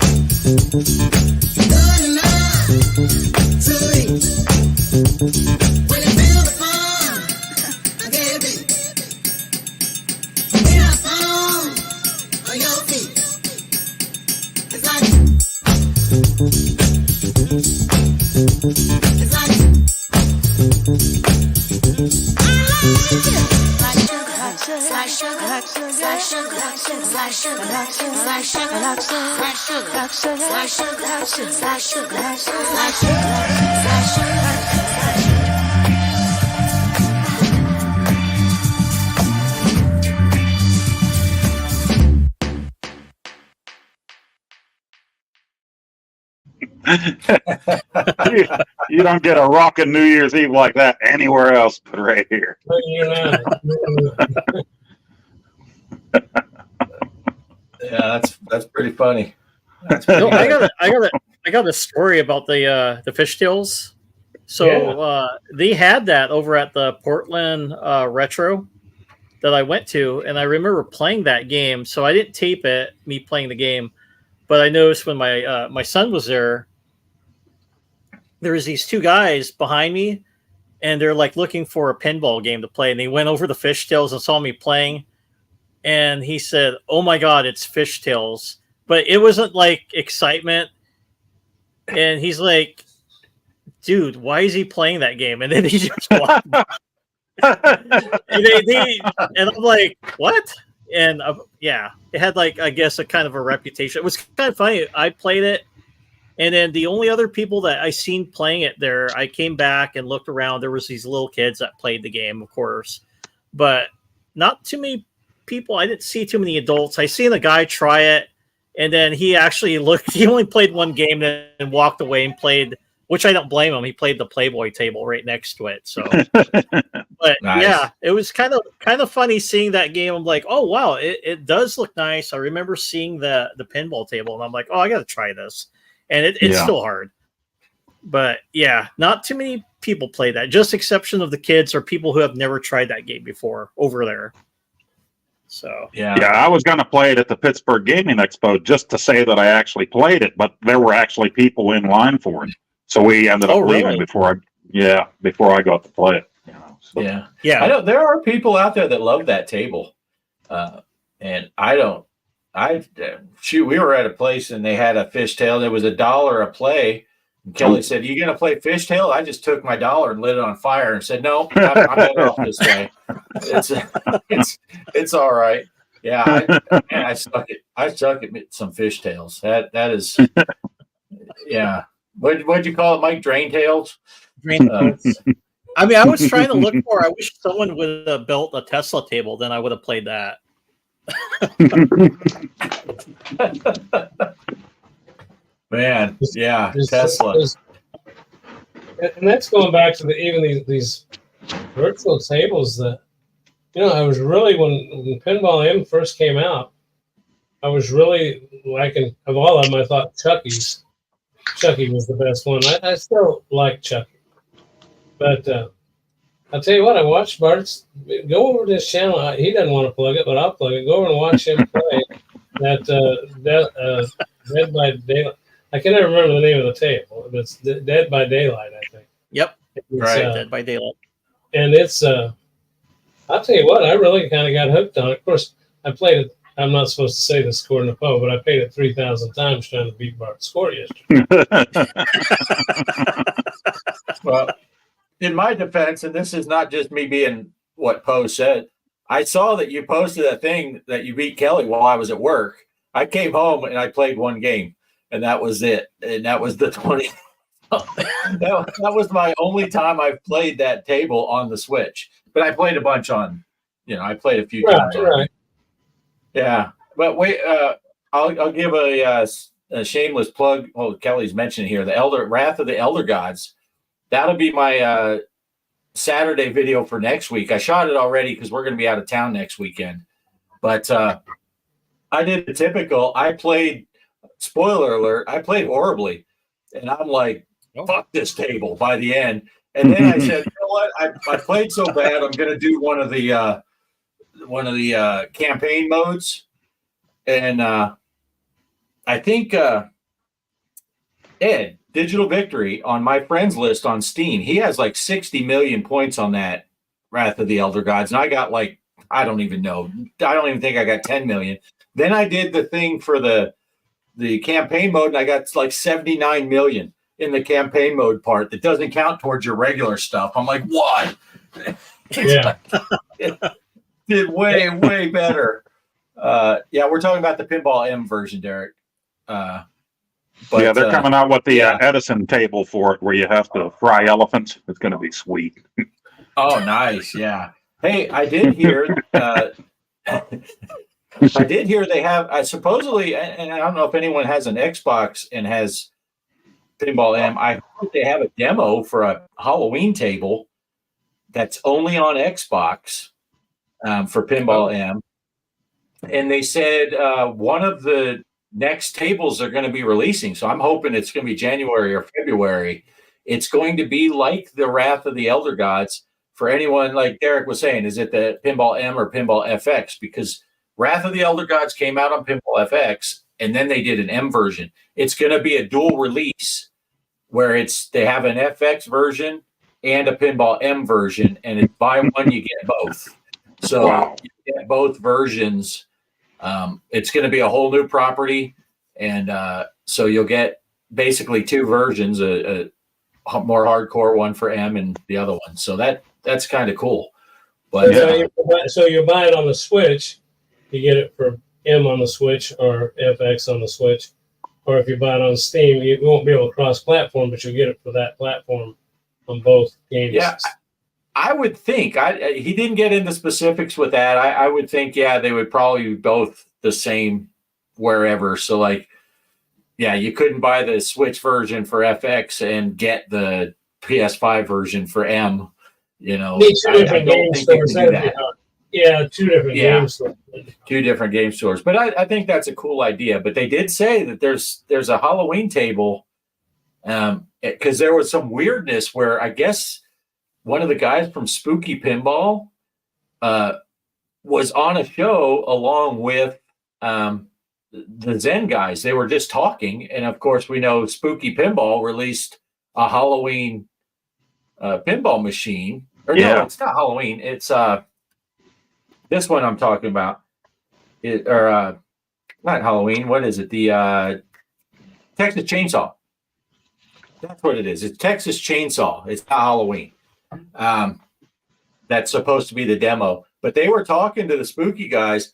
you, you don't get a rockin' New Year's Eve like that anywhere else but right here. But you're not. Yeah, that's pretty funny. No, I got a story about the fishtails. So they had that over at the Portland Retro that I went to, and I remember playing that game. So I didn't tape it, me playing the game, but I noticed when my son was there, there was these two guys behind me, and they're like looking for a pinball game to play, and they went over the fishtails and saw me playing, and he said, "Oh my God, it's fishtails!" But it wasn't like excitement, and he's like, "Dude, why is he playing that game?" And then he just walked by. And I'm like, "What?" And yeah, it had like, I guess, a kind of a reputation. It was kind of funny. I played it, and then the only other people that I seen playing it there, I came back and looked around. There was these little kids that played the game, of course, but not too many people. I didn't see too many adults. I seen a guy try it, and then he actually looked. He only played one game and walked away and played, which I don't blame him. He played the Playboy table right next to it. So, but Nice. yeah, it was kind of funny seeing that game. I'm like, oh wow, it does look nice. I remember seeing the pinball table, and I'm like, oh, I got to try this, and it's still hard. But yeah, not too many people play that. Just exception of the kids or people who have never tried that game before over there. So Yeah. I was going to play it at the Pittsburgh Gaming Expo just to say that I actually played it, but there were actually people in line for it. So we ended up leaving really? before I got to play it. You know, so. Yeah. I know there are people out there that love that table. And I don't. We were at a place and they had a fishtail. There was $1 a play. And Kelly said, "You gonna play fishtail?" I just took my dollar and lit it on fire and said, "No, I'm better off this way. It's all right." Yeah, I suck it. I suck at some fishtails. That is, yeah. What'd you call it, Mike? Drain tails. I mean, I was trying to look for. I wish someone would have built a Tesla table. Then I would have played that. Man, yeah, Tesla. And that's going back to even these virtual tables that, I was really, when Pinball M first came out, I was really liking, of all of them, I thought Chucky's. Chucky was the best one. I still like Chucky. But I'll tell you what, I watched Bart's, go over to his channel. He doesn't want to plug it, but I'll plug it. Go over and watch him play that Dead by Daylight. I can never remember the name of the table. It's Dead by Daylight, I think. Yep. It's, Right. Dead by Daylight. And it's, I'll tell you what, I really kind of got hooked on it. Of course, I played it. I'm not supposed to say the score in the Poe, but I played it 3,000 times trying to beat Bart's score yesterday. Well, in my defense, and this is not just me being what Poe said, I saw that you posted a thing that you beat Kelly while I was at work. I came home and I played one game, and that was it. And that was the 20. that was my only time I've played that table on the Switch. But I played a bunch on, I played a few times. Right. Yeah, but wait, I'll give a shameless plug. Oh, Kelly's mentioned here the Wrath of the Elder Gods. That'll be my Saturday video for next week. I shot it already because we're going to be out of town next weekend. But I did the typical. I played. Spoiler alert! I played horribly, and I'm like, "Fuck this table" by the end. And then I said, "You know what? I played so bad. I'm going to do one of the campaign modes." And I think Ed, Digital Victory, on my friends list on Steam, he has like 60 million points on that Wrath of the Elder Gods. And I got like, I don't even know. I don't even think I got 10 million. Then I did the thing for the campaign mode and I got like 79 million. in the campaign mode part that doesn't count towards your regular stuff. I'm like, what? Yeah. It did way better. Yeah, we're talking about the Pinball M version, Derek. But, yeah, they're coming out with the yeah. Edison table for it, where you have to fry elephants. It's going to be sweet. Oh, nice. Yeah. Hey, I did hear. I did hear they have. Supposedly, and I don't know if anyone has an Xbox and has Pinball M. I heard they have a demo for a Halloween table that's only on Xbox for Pinball M. And they said one of the next tables they're going to be releasing. So I'm hoping it's going to be January or February. It's going to be like the Wrath of the Elder Gods. For anyone, like Derek was saying, is it the Pinball M or Pinball FX? Because Wrath of the Elder Gods came out on Pinball FX, and then they did an M version. It's going to be a dual release where they have an FX version and a Pinball M version, and it's buy one, you get both. So Wow. you get both versions. It's going to be a whole new property, and so you'll get basically two versions, a more hardcore one for M and the other one. So that's kind of cool. But So you buy it on the Switch, you get it for M on the Switch or FX on the Switch. Or if you buy it on Steam, you won't be able to cross-platform, but you'll get it for that platform on both games. yeah, I would think he didn't get into specifics with that. I would think, yeah, they would probably be both the same wherever. So like, yeah, you couldn't buy the Switch version for FX and get the PS5 version for M. You know, Need two different game stores. Yeah, two different Yeah. game stores. Two different game stores. But I think that's a cool idea. But they did say that there's a Halloween table, because there was some weirdness where I guess one of the guys from Spooky Pinball was on a show along with the Zen guys. They were just talking, and of course we know Spooky Pinball released a Halloween pinball machine. Or Yeah. no, it's not Halloween. It's this one I'm talking about. Not Halloween. What is it? The Texas Chainsaw. That's what it is. It's Texas Chainsaw. It's not Halloween. That's supposed to be the demo. But they were talking to the Spooky guys.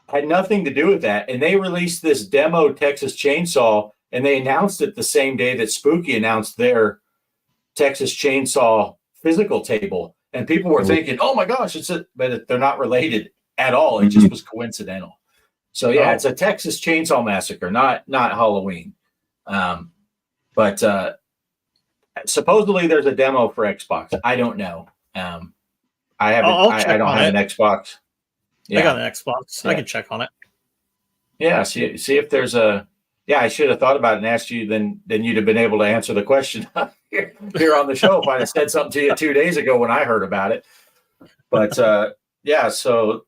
Had nothing to do with that. And they released this demo Texas Chainsaw, and they announced it the same day that Spooky announced their Texas Chainsaw physical table. And people were thinking, oh my gosh, but they're not related at all. It just was coincidental. So yeah, it's a Texas Chainsaw Massacre, not Halloween. But supposedly there's a demo for Xbox. I don't know. I haven't. I don't have an Xbox. Yeah. I got an Xbox. Yeah. I can check on it. Yeah. See if there's a. Yeah, I should have thought about it and asked you. Then you'd have been able to answer the question here on the show if I'd have said something to you 2 days ago when I heard about it. But yeah. So,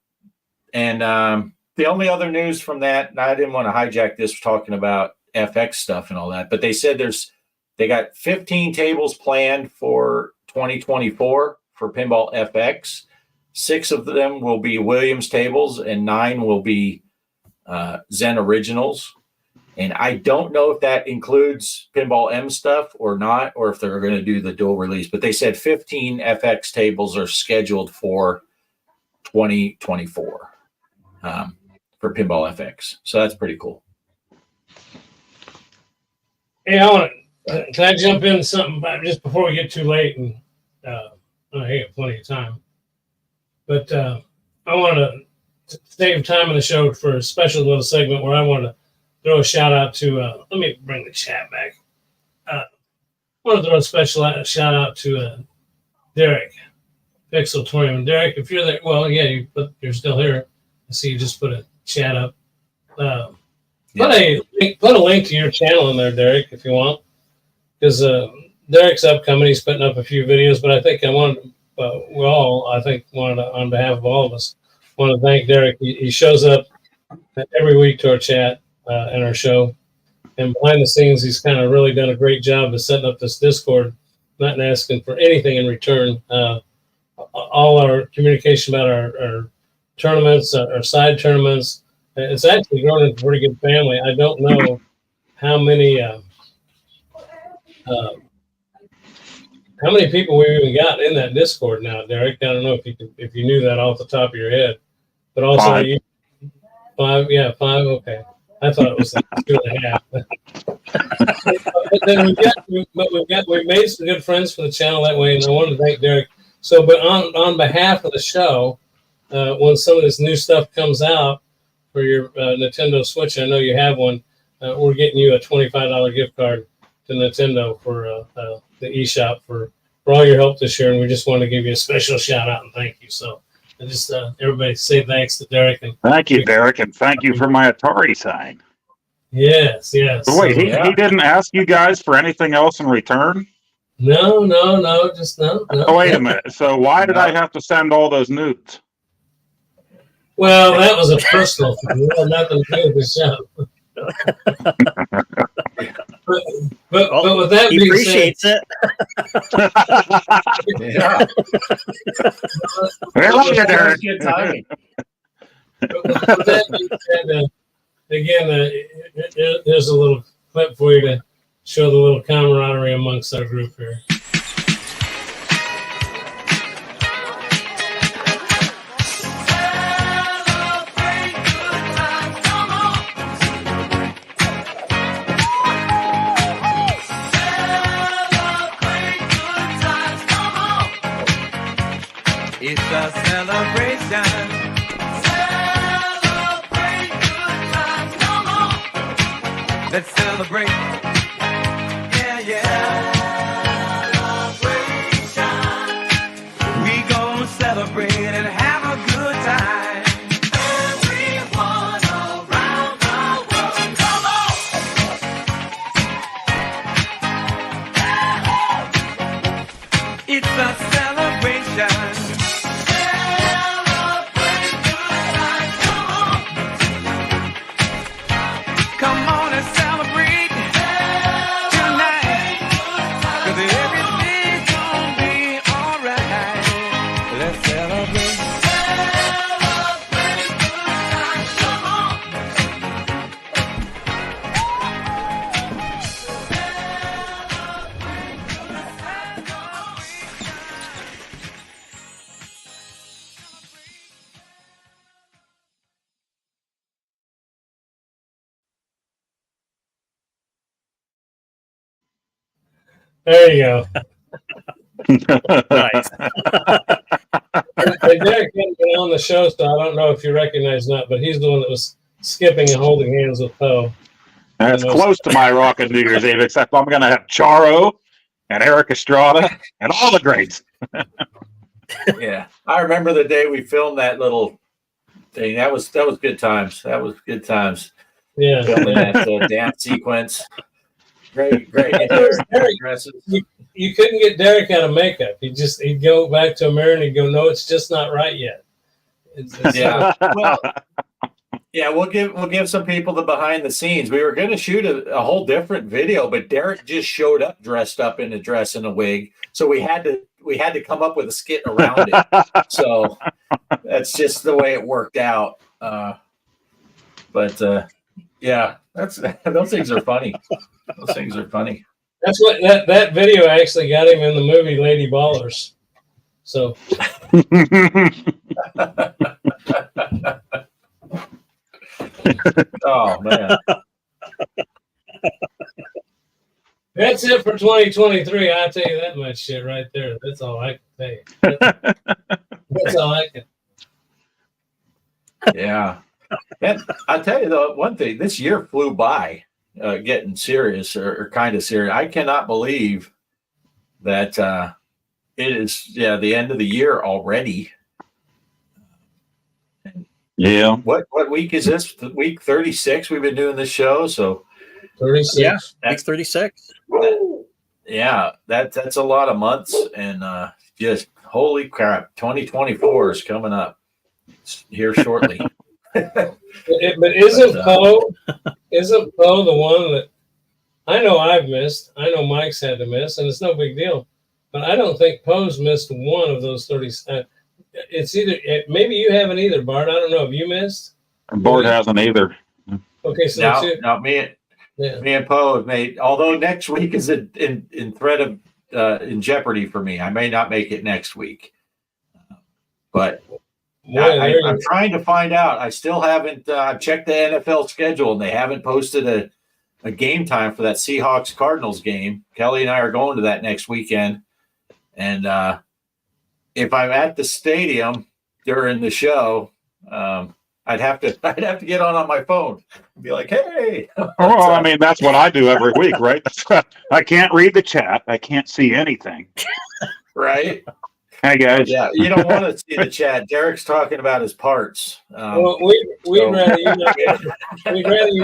and the only other news from that, and I didn't want to hijack this talking about FX stuff and all that, but they said they got 15 tables planned for 2024 for Pinball FX. 6 of them will be Williams tables and 9 will be Zen Originals. And I don't know if that includes Pinball M stuff or not, or if they're going to do the dual release. But they said 15 FX tables are scheduled for 2024 for Pinball FX. So that's pretty cool. Hey, can I jump in something just before we get too late? And I got plenty of time. But I want to save time in the show for a special little segment where I want to throw a shout out to, let me bring the chat back. I want to throw a special shout out to Derek, Pixeltorium. Derek, if you're there, well, yeah, you're still here. I see you just put a chat up. Put a link to your channel in there, Derek, if you want. Because Derek's upcoming, he's putting up a few videos, but I think on behalf of all of us, want to thank Derek. He shows up every week to our chat and our show. And behind the scenes, he's kind of really done a great job of setting up this Discord, not asking for anything in return. All our communication about our tournaments, our side tournaments, it's actually grown into a pretty good family. I don't know how many How many people we even got in that Discord now, Derek? I don't know if you knew that off the top of your head, but also Five. five. Yeah, five. Okay, I thought it was like 2.5. But then we've made some good friends for the channel that way, and I want to thank Derek. So, but on behalf of the show, when some of this new stuff comes out for your Nintendo Switch, I know you have one. We're getting you a $25 gift card to Nintendo for the eShop for all your help this year, and we just want to give you a special shout out and thank you. So, I just everybody say thanks to Derek and Thank you, Derek, and thank you for my Atari sign. yes. So wait, So, he didn't ask you guys for anything else in return? no, just no. Oh, wait a minute. So why did I have to send all those nudes? Well, that was a personal thing. It had nothing to do with the show. but with that He being appreciates it. Yeah. I love you, That was Derek. good timing. with that being said, again, there's a little clip for you to show the little camaraderie amongst our group here. It's a celebration. Celebrate good times, come on. Let's celebrate. Yeah. Celebration. We gon' celebrate and have a good time. Everyone around the world, come on. It's a celebration. Come on and celebrate tonight, 'cause everything's gonna be alright. Let's celebrate. Celebrate good times, come on. There you go. Nice. And Derek hasn't been on the show, so I don't know if you recognize that, but he's the one that was skipping and holding hands with Poe. That's close to my Rocket New Year's Eve, except I'm going to have Charo and Eric Estrada and all the greats. Yeah, I remember the day we filmed that little thing. That was good times. That was good times. Yeah. Filming that dance sequence. Great. You couldn't get Derek out of makeup. He'd go back to a mirror and he'd go, "No, it's just not right yet." Yeah. Well, yeah, we'll give some people the behind the scenes. We were going to shoot a whole different video, but Derek just showed up dressed up in a dress and a wig, so we had to come up with a skit around it. So that's just the way it worked out. Yeah, those things are funny. Those things are funny. That's what that video actually got him in the movie Lady Ballers. So Oh man. that's it for 2023. I'll tell you that much shit right there. That's all I can tell you. That's all I can. Yeah. And I'll tell you though, one thing, this year flew by, getting serious or kind of serious. I cannot believe that it is the end of the year already. Yeah. What week is this? Week 36 we've been doing this show. So 36. Yeah, week 36. yeah, that's a lot of months, and just holy crap, 2024 is coming up. It's here shortly. But isn't Poe the one that I know I've missed? I know Mike's had to miss, and it's no big deal. But I don't think Poe's missed one of those 30. It's either maybe you haven't either, Bart. I don't know. Have you missed? Bart hasn't either. Okay, so Now me Yeah. Me and Poe have made. Although next week is in threat of in jeopardy for me. I may not make it next week, but I'm trying to find out. I still haven't. I've checked the NFL schedule, and they haven't posted a game time for that Seahawks Cardinals game. Kelly and I are going to that next weekend, and if I'm at the stadium during the show, I'd have to get on my phone and be like, "Hey." Well, I mean, that's what I do every week, right? I can't read the chat. I can't see anything. Right. Hey guys. Yeah, you don't want to see the chat. Derek's talking about his parts. Well, we'd rather you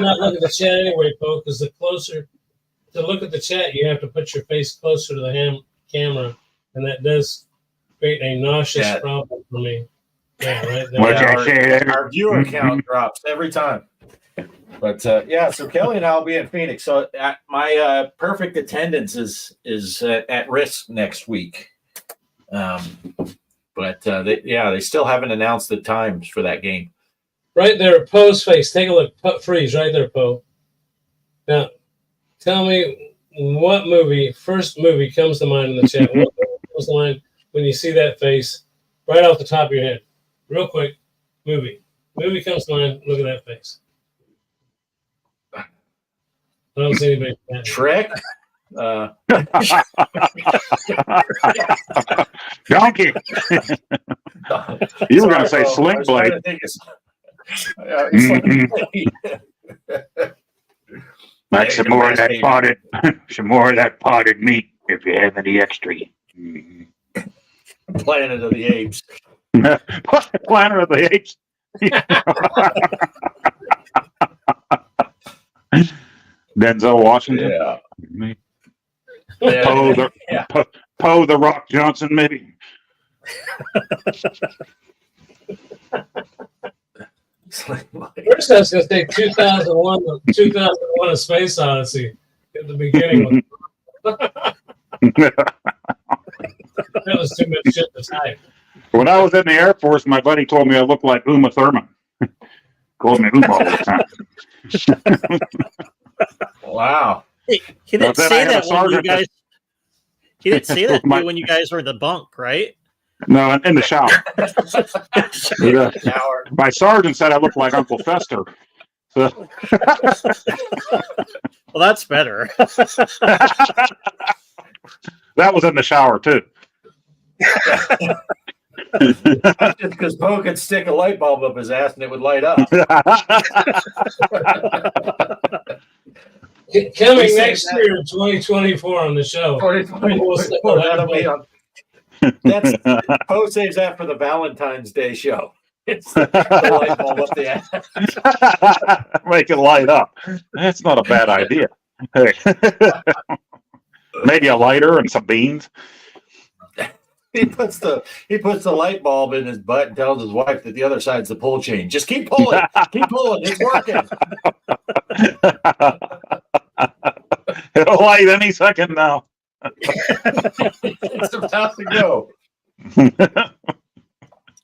not look at the chat anyway, Poe, because the closer to look at the chat, you have to put your face closer to the camera, and that does create a nauseous problem for me. Yeah, right. Our viewer count drops every time. But so Kelly and I will be in Phoenix. So my perfect attendance is at risk next week. But they still haven't announced the times for that game. Right there, Poe's face. Take a look. Freeze right there, Poe. Now, tell me what first movie comes to mind in the chat. What comes to mind when you see that face right off the top of your head? Real quick, movie comes to mind. Look at that face. I don't see anybody. Shrek. Donkey. You were going to say Sling Blade. Like some more of that potted meat if you have any extra. Planet of the Apes. Planet of the Apes. Denzel Washington. Yeah. Poe the Rock Johnson, maybe. First, I was going to say 2001: A Space Odyssey at the beginning. That was too much shit to type. When I was in the Air Force, my buddy told me I looked like Uma Thurman. Called me Uma all the time. Wow. He didn't say that when you guys. He didn't say that when you guys were in the bunk, right? No, in the shower. My sergeant said I looked like Uncle Fester. So. Well, that's better. That was in the shower too. Just because Poe could stick a light bulb up his ass and it would light up. Coming next year, 2024, on the show. 2024. That'll be on. That's Poe saves that for the Valentine's Day show. It's the light bulb up the ass. Make it light up. That's not a bad idea. Hey. Maybe a lighter and some beans. He puts the light bulb in his butt and tells his wife that the other side's the pull chain. Just keep pulling. Keep pulling. It's working. It'll light any second now. It's about to go.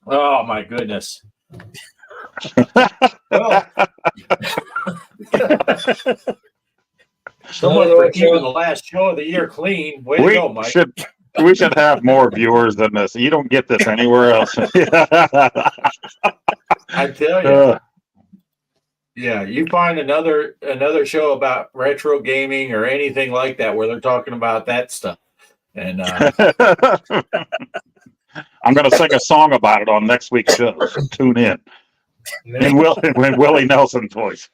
Oh my goodness. Well, someone for keeping the last show of the year clean. Way to go, Mike. We should have more viewers than this. You don't get this anywhere else. I tell you. Yeah, you find another show about retro gaming or anything like that where they're talking about that stuff. And I'm going to sing a song about it on next week's show. So tune in. And Willie Nelson's voice.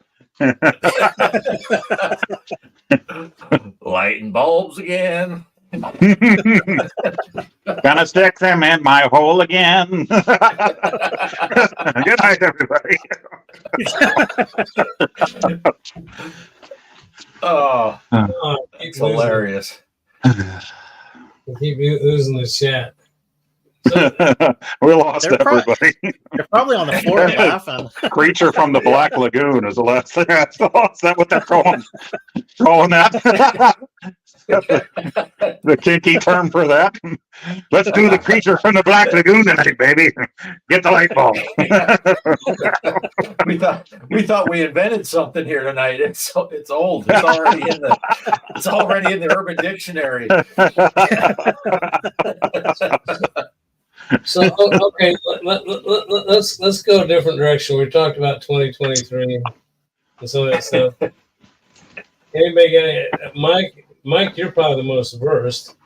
Lighting bulbs again. Gonna stick them in my hole again. Good night, everybody. Oh, it's hilarious. Keep losing the chat. We lost everybody. They're probably on the floor laughing. Creature from the Black Lagoon is the last thing I saw. Is that what they're calling that? The kinky term for that. Let's do the creature from the Black Lagoon tonight, baby. Get the light bulb. we thought we invented something here tonight. It's old. It's already in the Urban Dictionary. So okay, let's go a different direction. We talked about 2023 and some of that stuff. Anybody got Mike? You're probably the most versed.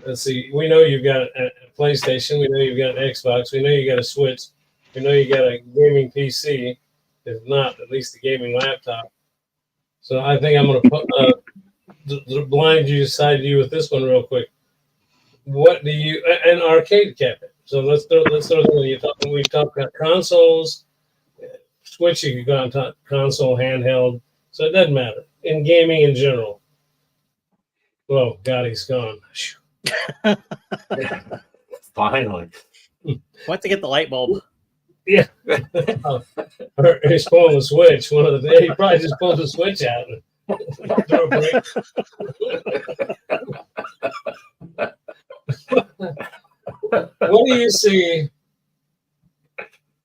Let's see. We know you've got a PlayStation. We know you've got an Xbox. We know you got a Switch. We know you got a gaming PC. If not, at least a gaming laptop. So I think I'm going to put blind you side you with this one real quick. What do you an arcade cabinet? So let's throw we talked about consoles, Switch. You could go on top, console, handheld. So it doesn't matter in gaming in general. Oh God, he's gone. Finally. What to get the light bulb? Yeah. Or he's pulling the switch. One of the he probably just pulled the switch out. Throw a break. What do you see?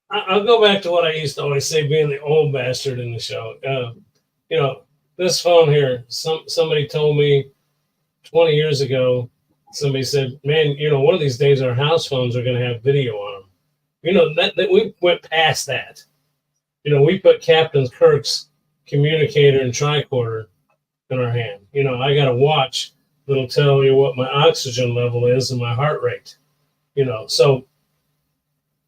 I'll go back to what I used to always say, being the old bastard in the show. This phone here. Somebody told me 20 years ago. Somebody said, "Man, one of these days our house phones are going to have video on them." That we went past that. We put Captain Kirk's communicator and tricorder in our hand. I got a watch that'll tell you what my oxygen level is and my heart rate. So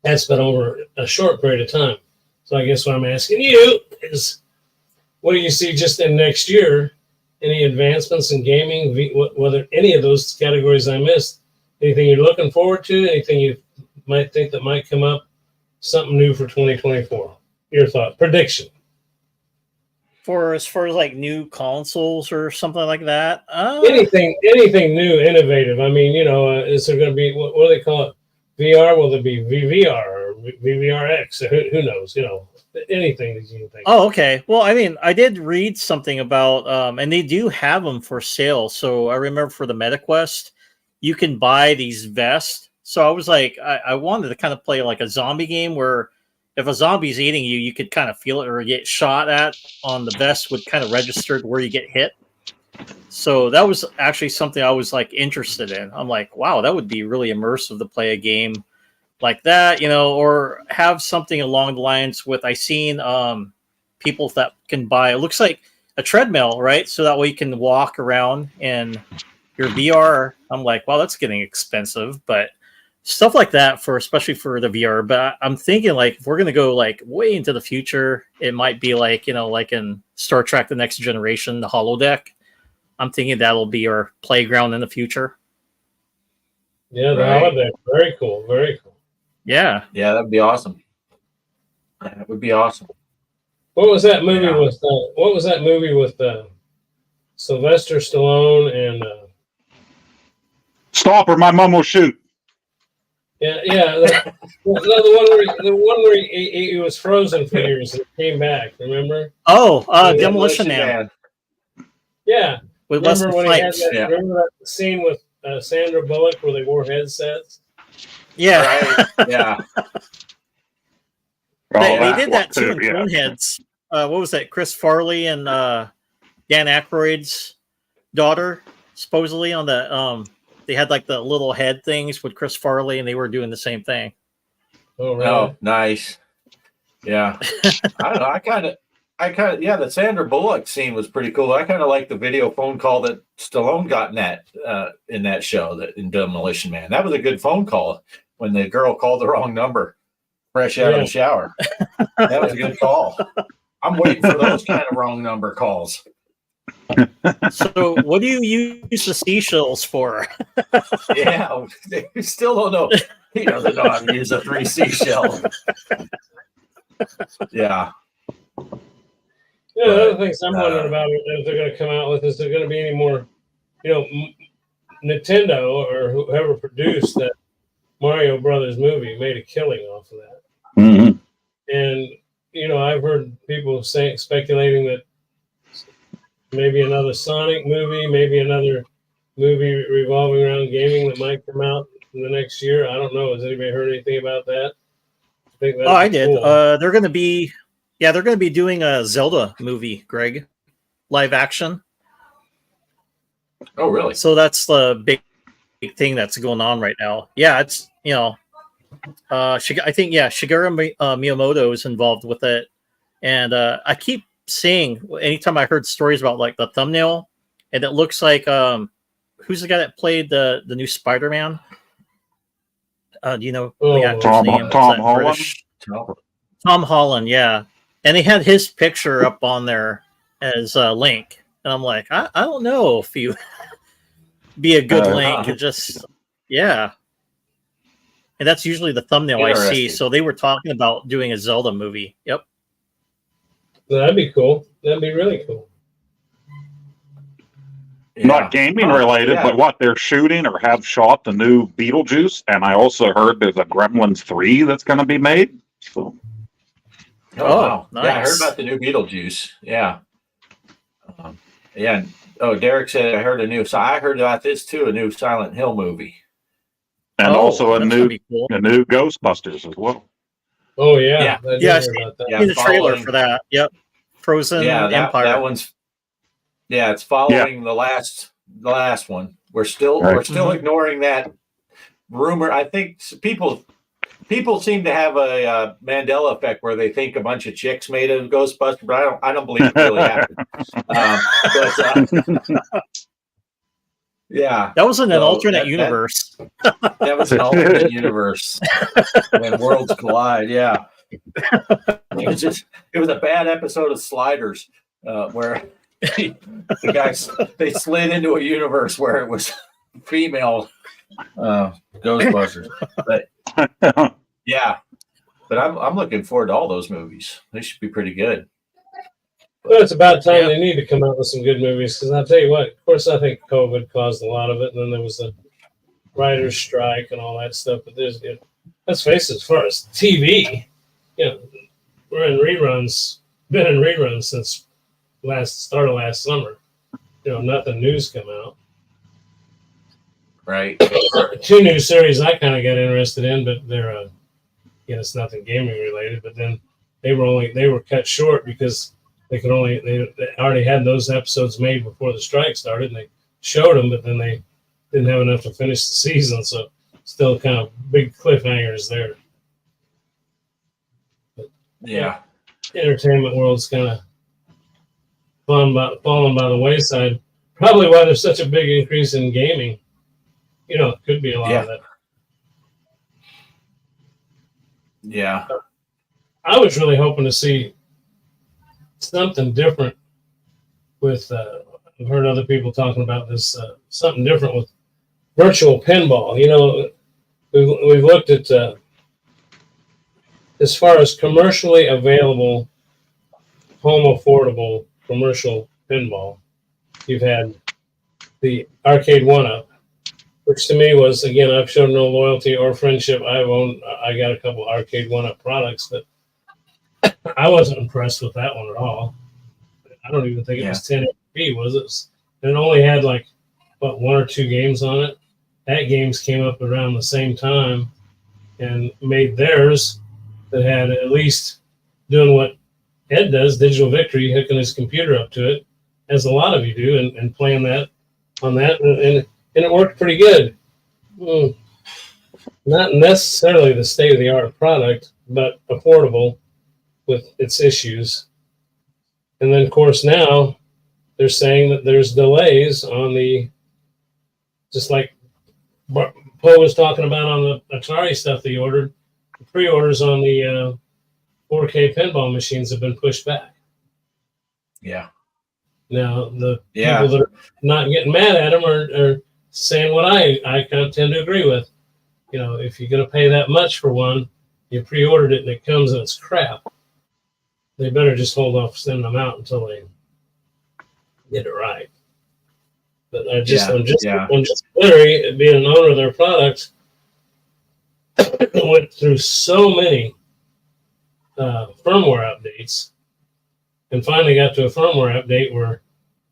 that's been over a short period of time. So I guess what I'm asking you is, what do you see just in next year? Any advancements in gaming, whether any of those categories I missed? Anything you're looking forward to? Anything you might think that might come up? Something new for 2024? Your thought, prediction. As far as like new consoles or something like that? Anything new, innovative. I mean, is there going to be, what do they call it? VR? Will there be VVR or VVRX? Who knows? Anything that you can think. Oh, okay. Well, I mean, I did read something about, and they do have them for sale. So I remember for the MetaQuest, you can buy these vests. So I was like, I wanted to kind of play like a zombie game where if a zombie's eating you, you could kind of feel it or get shot at on the vest would kind of register where you get hit. So that was actually something I was like interested in. I'm like, wow, that would be really immersive to play a game like that, or have something along the lines with, I seen people that can buy, it looks like a treadmill, right? So that way you can walk around in your VR. I'm like, wow, that's getting expensive, but stuff like that especially for the VR. But I'm thinking like, if we're going to go like way into the future, it might be like, like in Star Trek, The Next Generation, the holodeck. I'm thinking that'll be our playground in the future. Yeah, the holodeck. Very cool. Very cool. Yeah. Yeah, that'd be awesome. That would be awesome. What was that movie with? What was that movie with Sylvester Stallone and? Stop or my mom will shoot. Yeah. The one where he was frozen for years and came back. Remember? Oh, Demolition Man. Yeah. With remember when Snipes. he had that? Remember that scene with Sandra Bullock where they wore headsets? Yeah. Right. Yeah. They did that too in Coneheads. What was that? Chris Farley and Dan Aykroyd's daughter, supposedly on the they had like the little head things with Chris Farley, and they were doing the same thing. Oh, really? Oh, nice. Yeah. I don't know. I kind of, the Sandra Bullock scene was pretty cool. I kind of like the video phone call that Stallone got in that show, in Demolition Man. That was a good phone call when the girl called the wrong number, fresh out of the shower. That was a good call. I'm waiting for those kind of wrong number calls. So what do you use the seashells for? Yeah, they still don't know. He doesn't know how to use a 3 seashell. Yeah. Yeah, the other things I'm wondering about if they're going to come out with, is there going to be any more, Nintendo or whoever produced that Mario Brothers movie made a killing off of that. Mm-hmm. And, I've heard people speculating that maybe another Sonic movie, maybe another movie revolving around gaming that might come out in the next year. I don't know. Has anybody heard anything about that? I think Oh, I did. cool. They're going to be doing a Zelda movie, Greg, live action. Oh, really? So that's the big thing that's going on right now. Yeah, it's I think Shigeru Miyamoto is involved with it, and I keep seeing anytime I heard stories about like the thumbnail, and it looks like who's the guy that played the new Spider-Man? Do you know the actor's name? Tom Holland. Tom Holland, yeah. And they had his picture up on there as Link, and I'm like, I don't know if you be a good Link. It just yeah. And that's usually the thumbnail I see. So they were talking about doing a Zelda movie. Yep. That'd be cool. That'd be really cool. Yeah. Not gaming related, but what they're shooting or have shot the new Beetlejuice, and I also heard there's a Gremlins 3 that's going to be made. So. Wow. Nice. Yeah, I heard about the new Beetlejuice. Yeah. Yeah. Oh, Derek said I heard a new. So I heard about this too, a new Silent Hill movie. And also a that's new gonna be cool. Ghostbusters as well. Oh yeah. Yeah. I did Yeah, hear about that. Yeah, In the trailer following- for that. Yep. Frozen Empire. That one's. Yeah, it's following the last one. We're still ignoring that rumor. I think people seem to have a Mandela effect where they think a bunch of chicks made a Ghostbuster, but I don't believe it really happened. Yeah, That was in an So alternate universe. that was an alternate universe when worlds collide. Yeah, it was a bad episode of Sliders where the guys they slid into a universe where it was female Ghostbusters. But yeah, but I'm looking forward to all those movies. They should be pretty good. But it's about time they need to come out with some good movies. Because I'll tell you what, of course, I think COVID caused a lot of it. And then there was the writer's strike and all that stuff. But let's face it, as far as TV, we're in reruns, been in reruns since start of last summer. Nothing new's come out. Right. Two new series I kind of got interested in, but they're, it's nothing gaming related. But then they were cut short because they already had those episodes made before the strike started, and they showed them, but then they didn't have enough to finish the season, so still kind of big cliffhangers there. But, entertainment world's kind of fallen by the wayside. Probably why there's such a big increase in gaming. It could be a lot of that. Yeah. I was really hoping to see something different with I've heard other people talking about this something different with virtual pinball. We've looked at as far as commercially available, home affordable commercial pinball. You've had the Arcade 1-Up, which to me was, again, I've shown no loyalty or friendship. I got a couple Arcade 1-Up products, but I wasn't impressed with that one at all. I don't even think it was 1080p, was it? And it only had one or two games on it. That games came up around the same time and made theirs that had at least doing what Ed does, Digital Victory, hooking his computer up to it, as a lot of you do, and playing that on that, and it worked pretty good. Not necessarily the state-of-the-art product, but affordable with its issues. And then, of course, now they're saying that there's delays on just like Poe was talking about on the Atari stuff that he ordered, the pre-orders on the 4K pinball machines have been pushed back. Yeah. Now, the people that are not getting mad at them are saying what I kind of tend to agree with. If you're going to pay that much for one, you pre-ordered it and it comes and it's crap. They better just hold off sending them out until they get it right. But I'm just leery, being an owner of their products, went through so many firmware updates, and finally got to a firmware update where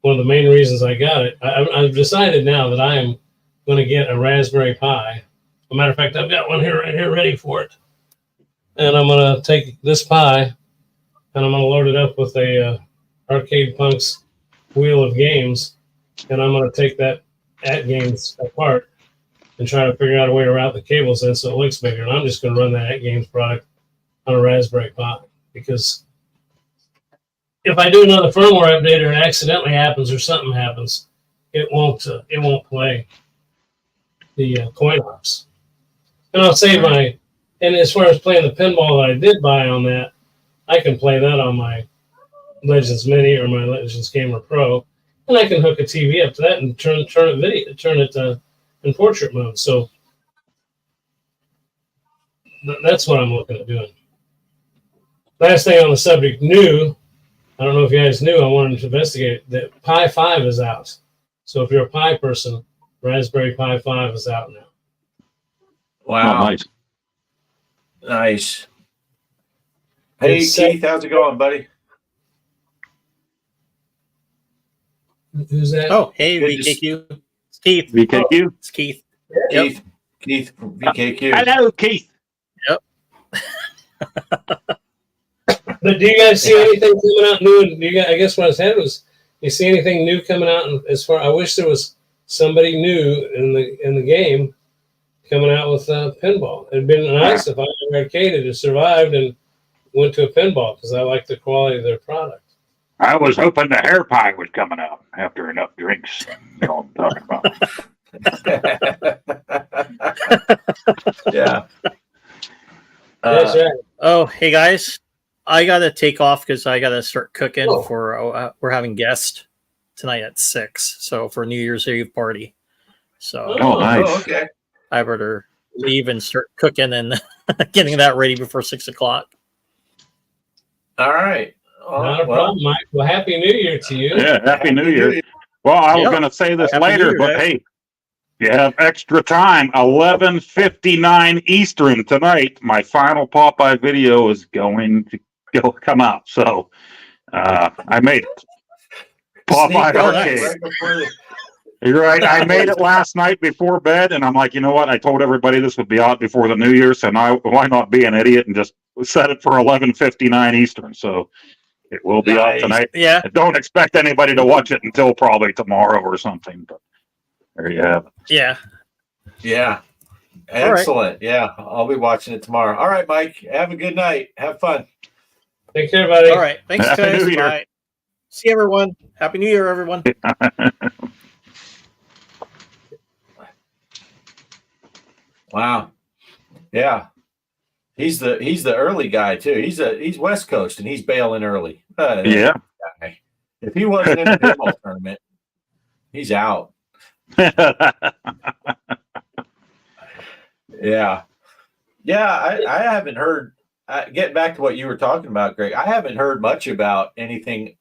one of the main reasons I got it. I've decided now that I am going to get a Raspberry Pi. As a matter of fact, I've got one here right here ready for it. And I'm going to take this Pi and I'm going to load it up with a Arcade Punks wheel of games. And I'm going to take that at games apart and try to figure out a way to route the cables in so it looks bigger. And I'm just going to run that at games product on a Raspberry Pi, because if I do another firmware update or it accidentally happens or something happens, it won't play the coin ops. And I'll save and as far as playing the pinball that I did buy on that, I can play that on my Legends Mini or my Legends Gamer Pro, and I can hook a TV up to that and turn it in portrait mode. So that's what I'm looking at doing. Last thing on the subject, new. I don't know if you guys knew. I wanted to investigate that Pi 5 is out. So if you're a Pi person, Raspberry Pi 5 is out now. Wow. Oh, nice. Nice. Hey, Keith, how's it going, buddy? Who's that? Oh, hey, Good to VKQ. It's Keith. VKQ. It's Keith. Keith. Keith from VKQ. Hello, Keith. Yep. But do you guys see anything coming out new? Do you guys, I guess what I said was, you see anything new coming out? And as far, I wish there was somebody new in the game coming out with pinball. It'd been nice if I had arcaded and survived and went to a pinball, because I like the quality of their product. I was hoping the hair pie was coming out after enough drinks. You know what I'm talking about. Yeah. That's right. Oh, hey guys, I gotta take off because I gotta start cooking Oh. for. We're having guests tonight at 6, so for New Year's Eve party. So Oh, nice. Oh, okay. I better leave and start cooking and getting that ready before 6 o'clock. All right. Not a problem, Mike. Well, Happy New Year to you. Yeah, Happy New Year. Well, I was Yep. going to say this Happy New later, Year, but guys. hey, you have extra time. 11:59 Eastern tonight. My final Popeye video is going to come out, so I made it. Popeye Sneak on Arcade. right before the- You're right. I made it last night before bed, and I'm like, you know what? I told everybody this would be out before the New Year, so now why not be an idiot and just set it for 11:59 Eastern? So it will be out Nice. tonight. Yeah, Don't expect anybody to watch it until probably tomorrow or something. But there you have it. yeah. Yeah. All right. Excellent. Yeah. I'll be watching it tomorrow. All right, Mike. Have a good night. Have fun. Take care, buddy. All right. Thanks, Happy guys. New Year. Bye. See everyone. Happy New Year, everyone. Wow. Yeah. He's the early guy too. He's West Coast and he's bailing early. Yeah. Guy. If he wasn't in the pinball tournament, he's out. Yeah. Yeah. I haven't heard, getting back to what you were talking about, Greg, I haven't heard much about anything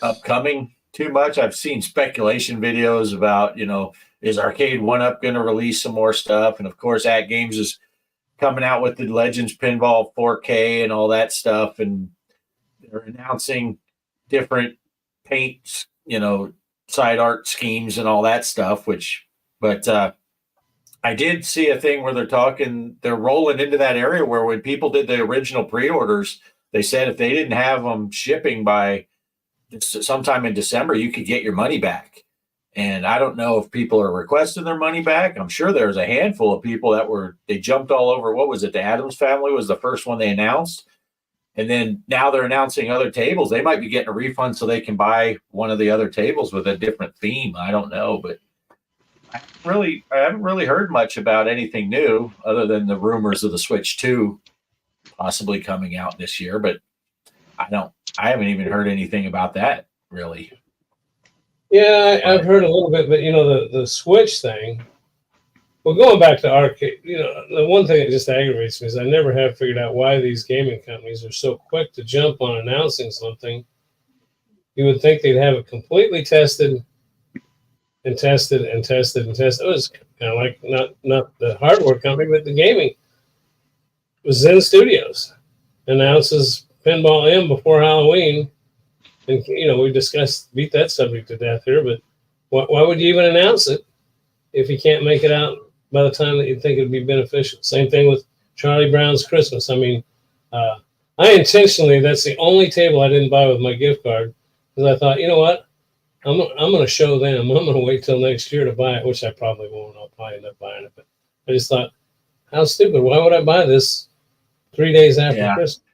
upcoming too much. I've seen speculation videos about, is Arcade 1-Up going to release some more stuff? And of course, At Games is coming out with the Legends Pinball 4K and all that stuff. And they're announcing different paints, side art schemes and all that stuff, but I did see a thing where they're rolling into that area where when people did the original pre-orders, they said if they didn't have them shipping by sometime in December, you could get your money back. And I don't know if people are requesting their money back. I'm sure there's a handful of people they jumped all over. What was it? The Addams Family was the first one they announced. And then now they're announcing other tables. They might be getting a refund so they can buy one of the other tables with a different theme. I don't know, but I haven't really heard much about anything new other than the rumors of the Switch 2 possibly coming out this year. But I haven't even heard anything about that really. Yeah, I've heard a little bit, but the Switch thing. Well, going back to arcade, the one thing that just aggravates me is I never have figured out why these gaming companies are so quick to jump on announcing something. You would think they'd have it completely tested and tested and tested and tested. It was kind of like not the hardware company, but the gaming. It was Zen Studios announces Pinball M before Halloween, And we beat that subject to death here, but why would you even announce it if you can't make it out by the time that you think it'd be beneficial? Same thing with Charlie Brown's Christmas. I mean, I intentionally, that's the only table I didn't buy with my gift card, because I thought, you know what? I'm going to show them. I'm going to wait till next year to buy it, which I probably won't. I'll probably end up buying it. But I just thought, how stupid. Why would I buy this 3 days after Christmas?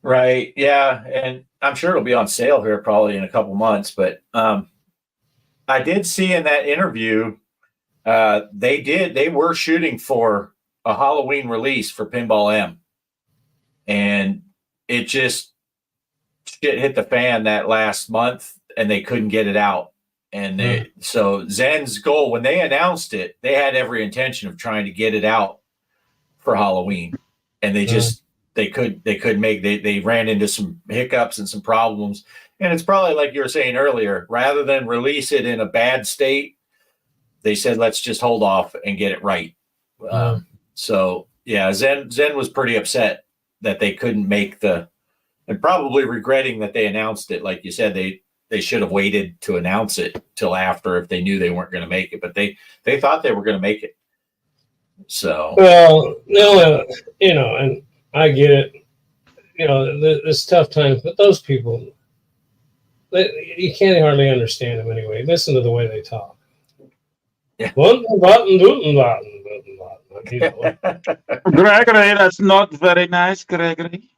Right. Yeah. And I'm sure it'll be on sale here probably in a couple months. But I did see in that interview, they were shooting for a Halloween release for Pinball M. And it just shit hit the fan that last month and they couldn't get it out. And so Zen's goal, when they announced it, they had every intention of trying to get it out for Halloween. And they just, they couldn't make, they ran into some hiccups and some problems. And it's probably like you were saying earlier, rather than release it in a bad state, they said, let's just hold off and get it right. So yeah, Zen was pretty upset that they couldn't make and probably regretting that they announced it. Like you said, they should have waited to announce it till after if they knew they weren't going to make it, but they thought they were going to make it. So, well, no, and I get it, it's tough times, but those people, you can't hardly understand them anyway. Listen to the way they talk. Yeah. Gregory, that's not very nice, Gregory.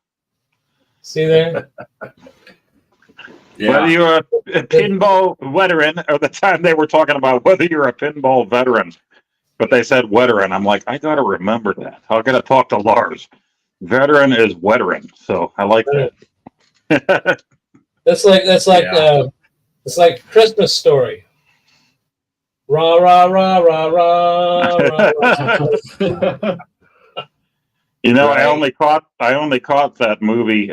See there? Yeah. Whether you're a pinball veteran, or the time they were talking about whether you're a pinball veteran, but they said veteran. I'm like, I got to remember that. I got to talk to Lars. Veteran is veteran, so I like that. That's like Christmas Story. Rah rah rah rah rah rah. Right. I only caught that movie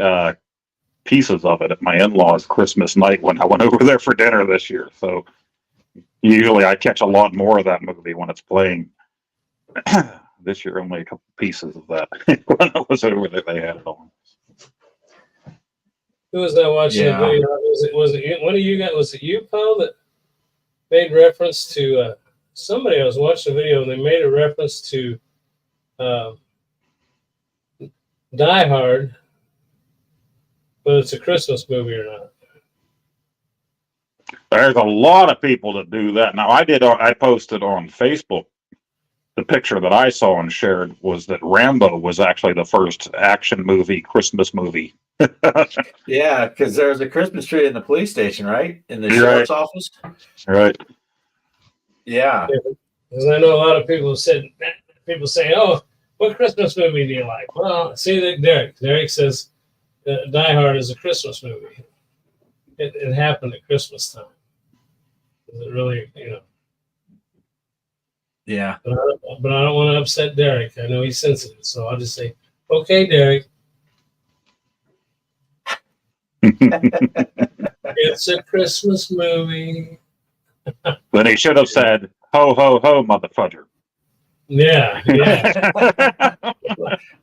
pieces of it at my in-laws' Christmas night when I went over there for dinner this year. So usually I catch a lot more of that movie when it's playing. This year, only a couple pieces of that when I was over there. They had it on. Who was that watching the video? Was it one of you guys? Was it you, Paul, that made reference to somebody? I was watching a video and they made a reference to Die Hard, but it's a Christmas movie or not. There's a lot of people that do that. Now, I posted on Facebook. The picture that I saw and shared was that Rambo was actually the first action movie, Christmas movie. Yeah, because there was a Christmas tree in the police station, right? In the sheriff's office. Right. Yeah. Because I know a lot of people say, "Oh, what Christmas movie do you like?" Well, see that Derek says Die Hard is a Christmas movie. It happened at Christmas time. Is it really, Yeah. But I don't want to upset Derek. I know he's sensitive, so I'll just say, "Okay, Derek, it's a Christmas movie." Then he should have said, "Ho ho ho, motherfucker." Yeah.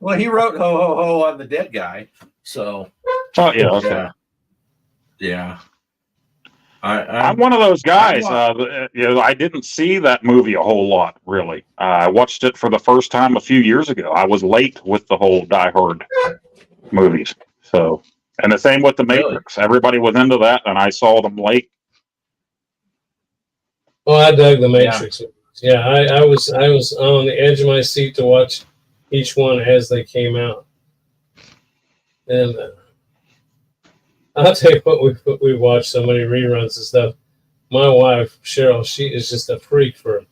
Well, he wrote "ho ho ho" on the dead guy, so. Oh yeah. Okay. Yeah. I'm one of those guys. I didn't see that movie a whole lot, really. I watched it for the first time a few years ago. I was late with the whole Die Hard movies. So, and the same with the Matrix. Everybody was into that, and I saw them late. Well, I dug the Matrix. Yeah, I was on the edge of my seat to watch each one as they came out. And I'll tell you what, we watched so many reruns and stuff. My wife, Cheryl, she is just a freak for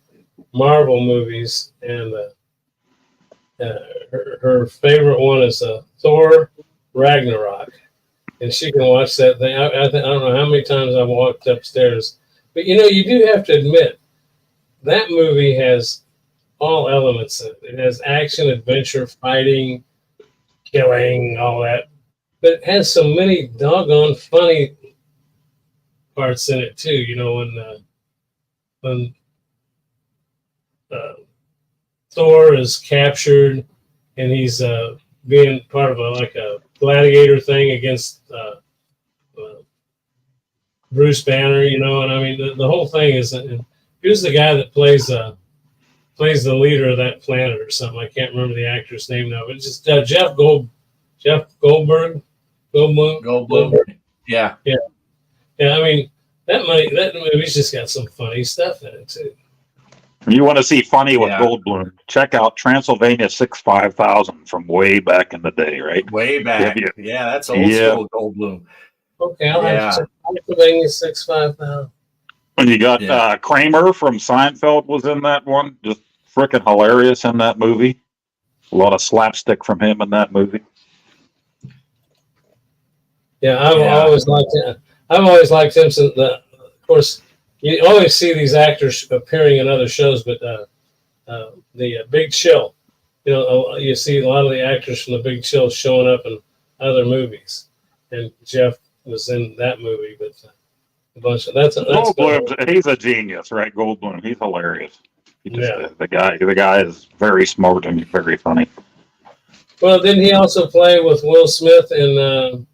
Marvel movies. And her favorite one is Thor Ragnarok. And she can watch that thing. I don't know how many times I've walked upstairs. But, you do have to admit, that movie has all elements in it. It has action, adventure, fighting, killing, all that. But it has so many doggone funny parts in it too. When Thor is captured and he's being part of a gladiator thing against Bruce Banner, you know, and I mean the whole thing is who's the guy that plays the leader of that planet or something? I can't remember the actor's name now, but it's just Jeff Goldberg. Yeah. I mean that movie's just got some funny stuff in it too. You want to see funny with Yeah. Goldblum? Check out Transylvania 65000 from way back in the day, right? Way back. Yeah. Yeah, that's old school Goldblum. Okay, I'll have to check Pennsylvania 65000. And you got Kramer from Seinfeld was in that one. Just freaking hilarious in that movie. A lot of slapstick from him in that movie. Yeah, I've always liked him. I've always liked him since of course, you always see these actors appearing in other shows, but the Big Chill, you know, you see a lot of the actors from the Big Chill showing up in other movies, and Jeff was in that movie, but a bunch of that's Goldblum. He's a genius, right? Goldblum. He's hilarious. The guy is very smart and very funny. Well, didn't he also play with Will Smith in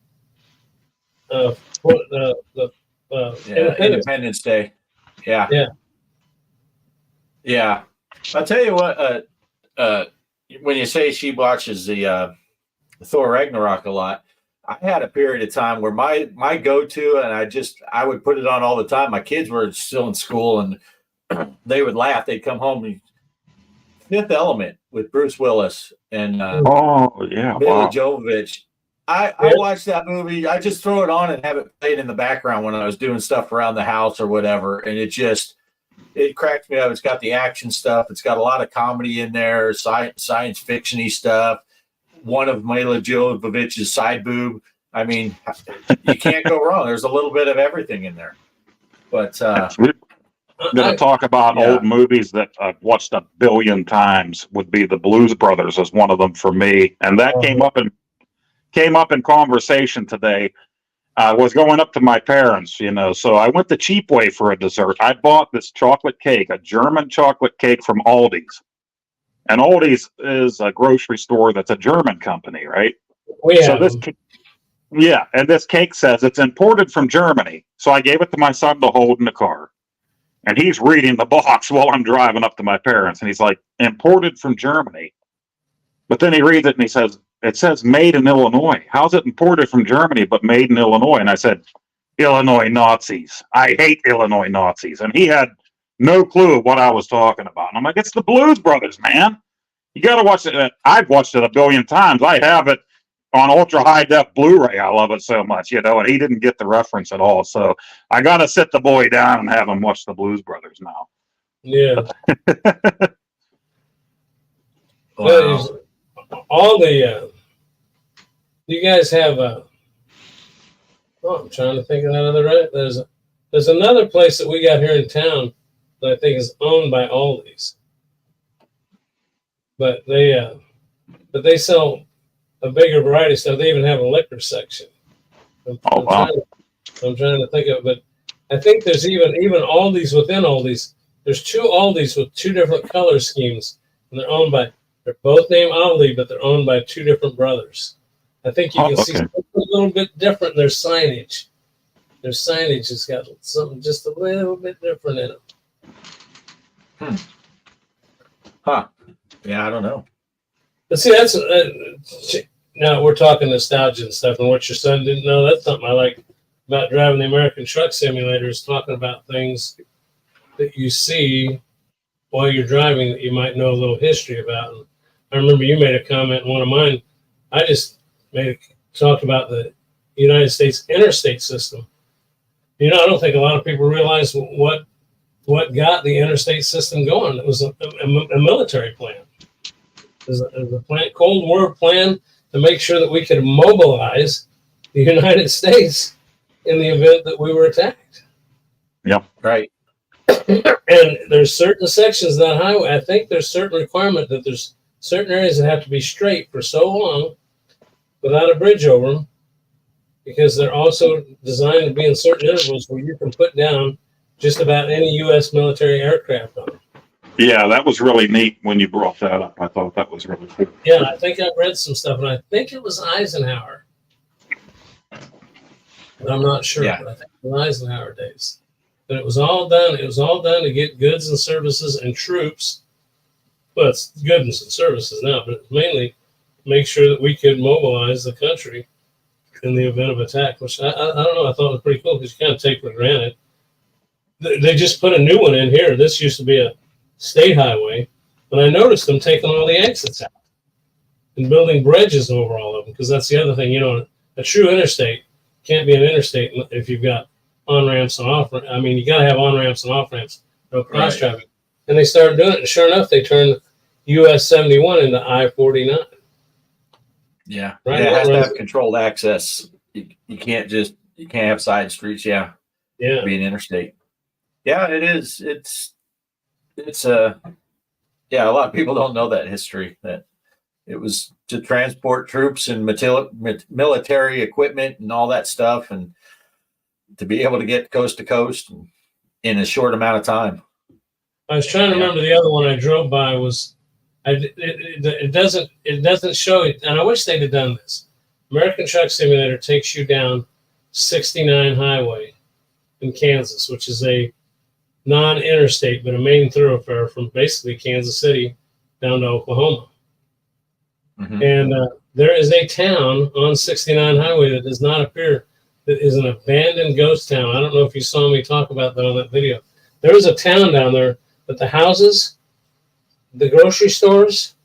Independence Day? Yeah. I'll tell you what. When you say she watches the Thor Ragnarok a lot, I had a period of time where my go-to, and I would put it on all the time. My kids were still in school, and they would laugh. They'd come home and Fifth Element with Bruce Willis and Mila Jovovich. I watched that movie. I just throw it on and have it played in the background when I was doing stuff around the house or whatever, and it cracks me up. It's got the action stuff. It's got a lot of comedy in there, science fiction-y stuff. One of Mila Jovovich's side boob. I mean, you can't go wrong. There's a little bit of everything in there. But we're going to talk about old movies that I've watched a billion times. Would be the Blues Brothers as one of them for me, and that came up in conversation today. I was going up to my parents, you know, so I went the cheap way for a dessert. I bought this chocolate cake, a German chocolate cake from Aldi's. And Aldi's is a grocery store that's a German company, right? And this cake says it's imported from Germany. So I gave it to my son to hold in the car. And he's reading the box while I'm driving up to my parents. And he's like, imported from Germany. But then he reads it and he says, it says made in Illinois. How's it imported from Germany but made in Illinois? And I said, Illinois Nazis. I hate Illinois Nazis. And he had no clue what I was talking about. And I'm like, it's the Blues Brothers, man. You got to watch it. I've watched it a billion times. I have it on ultra high def Blu-ray. I love it so much, you know, and he didn't get the reference at all. So I got to sit the boy down and have him watch the Blues Brothers now. Yeah. Wow. All the you guys have I'm trying to think of that other right. There's another place that we got here in town that I think is owned by Aldi's, but they sell a bigger variety of stuff. They even have a liquor section. I'm trying to think of it, but I think there's even Aldi's within Aldi's. There's two Aldi's with two different color schemes, and they're both named Aldi, but they're owned by two different brothers. I think you can see something a little bit different in their signage. Their signage has got something just a little bit different in it. Yeah, I don't know. But see, that's now we're talking nostalgia and stuff, and what your son didn't know. That's something I like about driving the American Truck Simulator, is talking about things that you see while you're driving that you might know a little history about. And I remember you made a comment in one of mine. I just talked about the United States interstate system. You know, I don't think a lot of people realize what got the interstate system going. It was a military plan. It was a Cold War plan to make sure that we could mobilize the United States in the event that we were attacked. Yep. Right. And there's certain sections of that highway. I think there's certain requirement that there's certain areas that have to be straight for so long without a bridge over them, because they're also designed to be in certain intervals where you can put down just about any U.S. military aircraft on them. Yeah, that was really neat when you brought that up. I thought that was really cool. Yeah, I think I've read some stuff, and I think it was Eisenhower I'm not sure, Yeah. but I think the Eisenhower days. But it was all done. It was all done to get goods and services and troops. Well, it's goods and services now, but mainly make sure that we could mobilize the country in the event of attack. Which I don't know. I thought it was pretty cool because you kind of take for granted. They just put a new one in here. This used to be a state highway, but I noticed them taking all the exits out and building bridges over all of them, because that's the other thing. You know, a true interstate can't be an interstate if you've got on ramps and off. I mean, you got to have on ramps and off ramps, no cross traffic. And they started doing it, and sure enough, they turned US 71 into I-49. Yeah, Right. yeah, it has to have controlled access. You can't have side streets. Yeah, Yeah, be an interstate. Yeah, it is. It's yeah. A lot of people don't know that history. That it was to transport troops and military equipment and all that stuff, and to be able to get coast to coast in a short amount of time. I was trying to remember the other one I drove by was. It doesn't show it, and I wish they'd have done this. American Truck Simulator takes you down 69 Highway in Kansas, which is a non-interstate but a main thoroughfare from basically Kansas City down to Oklahoma. Mm-hmm. And there is a town on 69 Highway that does not appear, that is an abandoned ghost town. I don't know if you saw me talk about that on that video. There is a town down there, but the houses, the grocery stores,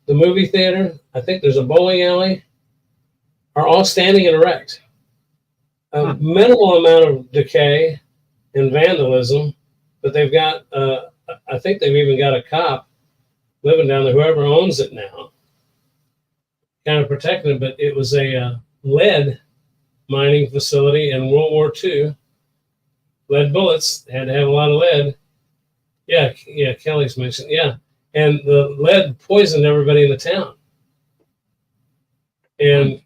the movie theater, I think there's a bowling alley, are all standing and erect. A minimal amount of decay and vandalism, but they've got, I think they've even got a cop living down there, whoever owns it now, kind of protecting it. But it was a lead mining facility in World War II. Lead bullets, had to have a lot of lead. Yeah, Kelly's mentioned, yeah. And the lead poisoned everybody in the town. And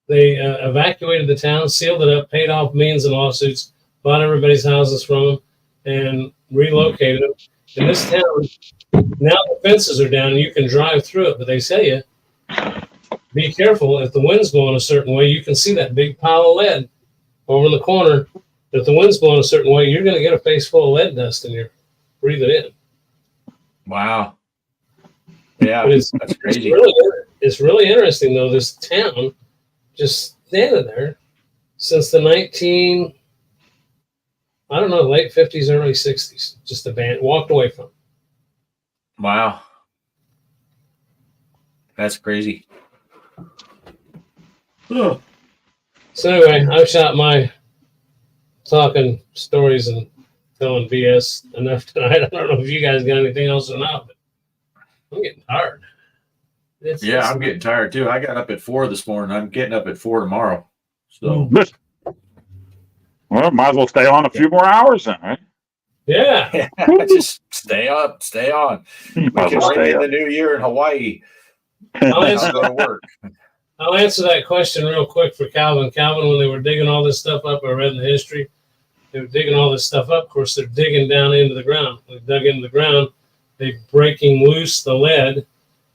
they evacuated the town, sealed it up, paid off millions in lawsuits, bought everybody's houses from them, and relocated them. In this town, now the fences are down and you can drive through it, but they tell you, be careful. If the wind's blowing a certain way, you can see that big pile of lead over in the corner. If the wind's blowing a certain way, you're going to get a face full of lead dust and you're breathing in. Wow. Yeah, But that's crazy. It's really interesting, though, this town just standing there since the late 50s, early 60s, just abandoned, walked away from. Wow. That's crazy. So anyway, I've shot my talking stories and telling BS enough tonight. I don't know if you guys got anything else or not, but I'm getting tired. I'm getting tired too. I got up at 4 this morning. I'm getting up at 4 tomorrow. So Well, might as well stay on a few more hours then, right? Yeah. just stay up, stay on. We Might as can well ring stay in up. the new year in Hawaii. I'll I'll go to work. answer that question real quick for Calvin. Calvin, when they were digging all this stuff up, I read in the history, they were digging all this stuff up. Of course, they're digging down into the ground. They dug into the ground, they breaking loose the lead,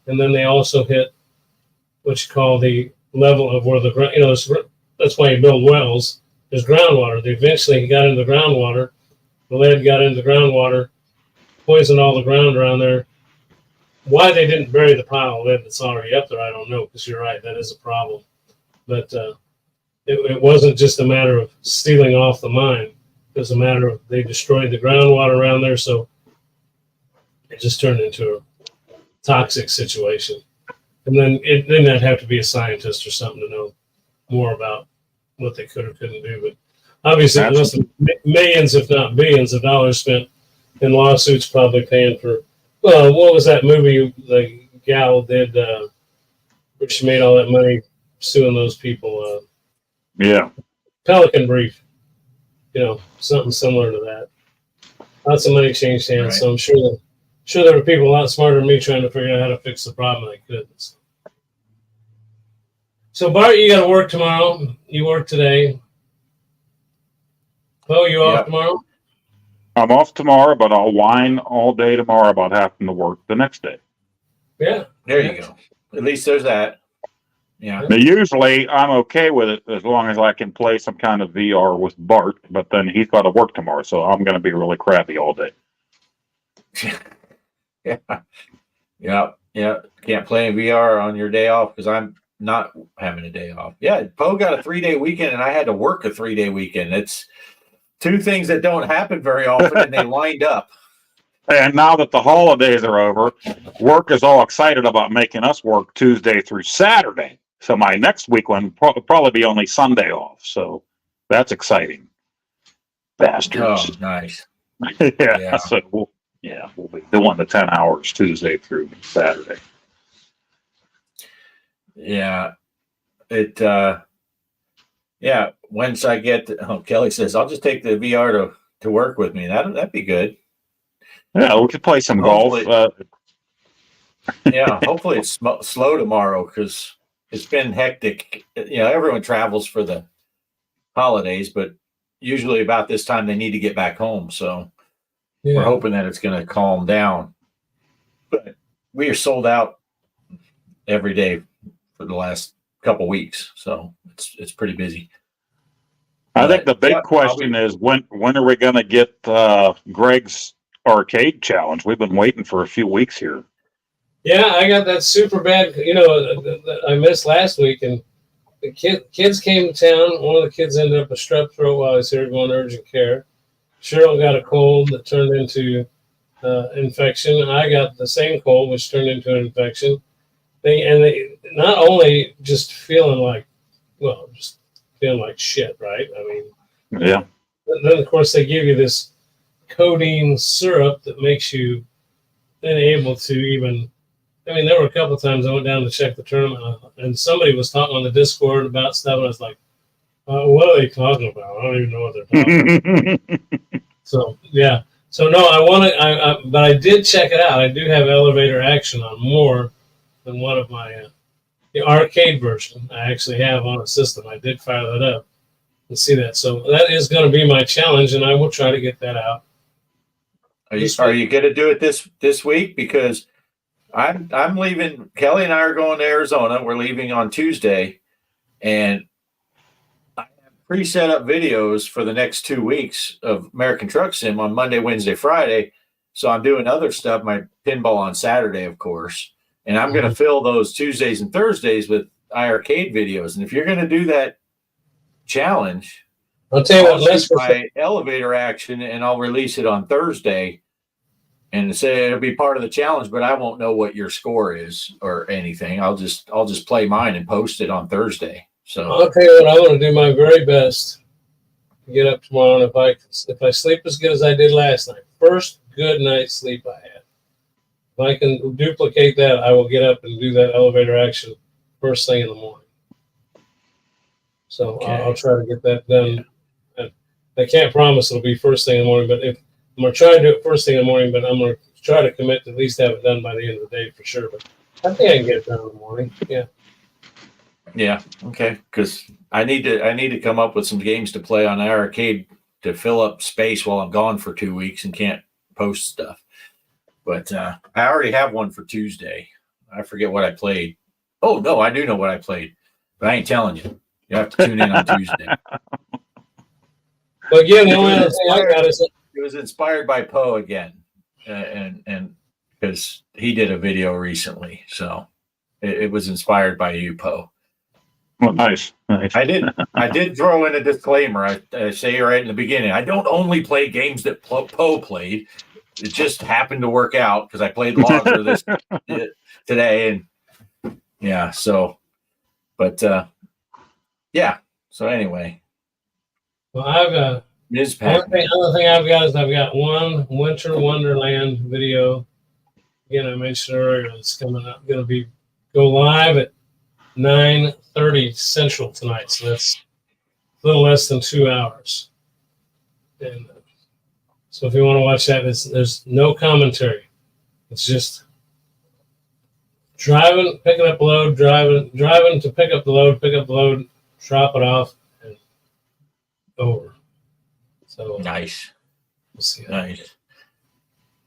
and then they also hit what you call the level of where the ground, that's why you build wells. There's groundwater. They eventually got into the groundwater. The lead got into the groundwater, poisoned all the ground around there. Why they didn't bury the pile of lead that's already up there, I don't know, because you're right, that is a problem. But it wasn't just a matter of stealing off the mine. It was a matter of they destroyed the groundwater around there, so it just turned into a toxic situation. And then it didn't have to be a scientist or something to know more about what they could or couldn't do. But obviously, it must have been millions, if not billions, of dollars spent in lawsuits, probably paying for. Well, what was that movie the gal did where she made all that money suing those people? Yeah. Pelican Brief. Something similar to that. Lots of money changed hands, Right. so I'm sure there were people a lot smarter than me trying to figure out how to fix the problem, and they couldn't. So Bart, you got to work tomorrow. You work today. Bo, you off tomorrow? I'm off tomorrow, but I'll whine all day tomorrow about having to work the next day. Yeah. There you go. At least there's that. Yeah. Now, usually I'm okay with it as long as I can play some kind of VR with Bart, but then he's got to work tomorrow, so I'm going to be really crabby all day. Yeah. Can't play in VR on your day off because I'm not having a day off. Yeah, Poe got a 3-day weekend, and I had to work a 3-day weekend. It's two things that don't happen very often, and they lined up. And now that the holidays are over, work is all excited about making us work Tuesday through Saturday. So my next week will probably be only Sunday off. So that's exciting. Bastards. Oh, nice. Yeah. So we'll be doing the 10 hours Tuesday through Saturday. Yeah. Once I get Kelly says, I'll just take the VR to work with me. That'd be good. Yeah, we could play some Hopefully- golf. Yeah, hopefully it's slow tomorrow because it's been hectic. Everyone travels for the holidays, but usually about this time they need to get back home. So we're hoping that it's going to calm down. But we are sold out every day for the last couple weeks, so it's pretty busy. I think the big question is when are we going to get Greg's arcade challenge? We've been waiting for a few weeks here. Yeah, I got that super bad. I missed last week, and the kids came to town. One of the kids ended up with strep throat while I was here going to urgent care. Cheryl got a cold that turned into infection. I got the same cold, which turned into an infection. They not only just feeling like shit, right? I mean, yeah. Then of course they give you this codeine syrup that makes you unable to even. I mean, there were a couple of times I went down to check the tournament, and somebody was talking on the Discord about stuff, and I was like, "What are they talking about? I don't even know what they're talking about." So yeah, so no, I want to, but I did check it out. I do have elevator action on more than one of my the arcade version. I actually have on a system. I did fire that up and see that. So that is going to be my challenge, and I will try to get that out. Are you going to do it this week? Because I'm leaving. Kelly and I are going to Arizona. We're leaving on Tuesday, and I have pre-set up videos for the next 2 weeks of American Truck Sim on Monday, Wednesday, Friday. So I'm doing other stuff, my pinball on Saturday, of course, and I'm going to fill those Tuesdays and Thursdays with iArcade videos. And if you're going to do that challenge, I'll tell you what, my elevator action, and I'll release it on Thursday. And say it'll be part of the challenge, but I won't know what your score is or anything. I'll just play mine and post it on Thursday. So I'll tell you what, I want to do my very best to get up tomorrow. And if I sleep as good as I did last night, first good night's sleep I had. If I can duplicate that, I will get up and do that elevator action first thing in the morning. So Okay. I'll try to get that done. And I can't promise it'll be first thing in the morning, but I'm going to try to do it first thing in the morning, but I'm going to try to commit to at least have it done by the end of the day for sure. But I think I can get it done in the morning. Yeah. yeah, okay. Because I need to come up with some games to play on iArcade to fill up space while I'm gone for 2 weeks and can't post stuff. But I already have one for Tuesday. I forget what I played. Oh no, I do know what I played, but I ain't telling you. You have to tune in on Tuesday. But again, the only other thing I got is It was inspired by Poe again, and because he did a video recently, so it was inspired by you, Poe. Well, nice. I did throw in a disclaimer. I say right in the beginning, I don't only play games that Poe played. It just happened to work out because I played Logger this today, and yeah. So, but yeah. So anyway, well, I've got. Ms. Other Pac-Man. thing I've got is I've got one Winter Wonderland video. Again, I mentioned earlier it's coming up. Going to go live at 9:30 Central tonight, so that's a little less than 2 hours. And so if you want to watch that, there's no commentary. It's just driving, picking up load, driving to pick up the load, drop it off, and over. So Nice. we'll see. Nice.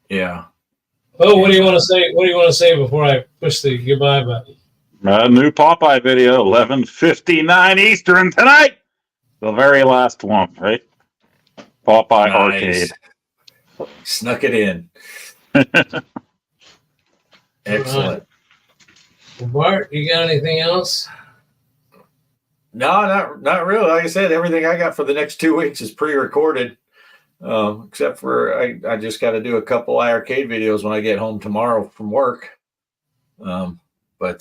Yeah. Oh, what do you want to say? What do you want to say before I push the goodbye button? A new Popeye video, 11:59 Eastern tonight. The very last one, right? Popeye Nice. Arcade. Snuck it in. Excellent. Well, Bart, you got anything else? No, not really. Like I said, everything I got for the next 2 weeks is pre-recorded, except for I just got to do a couple arcade videos when I get home tomorrow from work.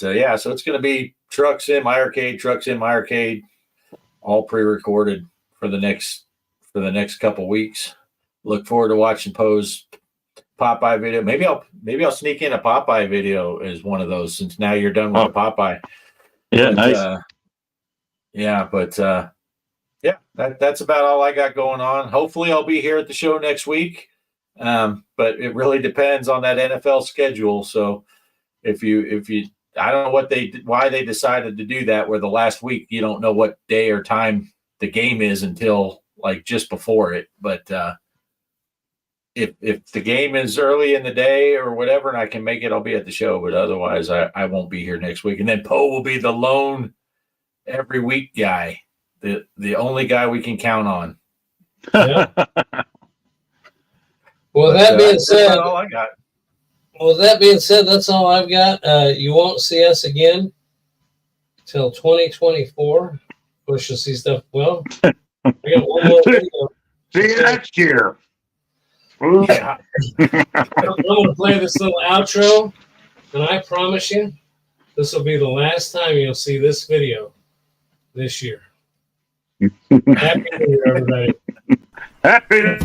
Yeah, so it's going to be trucks in my arcade, all pre-recorded for the next couple weeks. Look forward to watching Poe's Popeye video. Maybe I'll sneak in a Popeye video as one of those, since now you're done with the Popeye. Yeah, nice. That's about all I got going on. Hopefully I'll be here at the show next week. But it really depends on that NFL schedule. So if you I don't know why they decided to do that, where the last week you don't know what day or time the game is until like just before it. But if the game is early in the day or whatever and I can make it, I'll be at the show. But otherwise I won't be here next week. And then Poe will be the lone every week guy, the only guy we can count on. Yeah. Well, that being said, all I got. Well, that being said, that's all I've got. You won't see us again till 2024. Of course, you'll see stuff. Well, I got one more video. See you next year. Yeah. I'm going to play this little outro, and I promise you, this will be the last time you'll see this video this year. Happy New Year, everybody. Happy.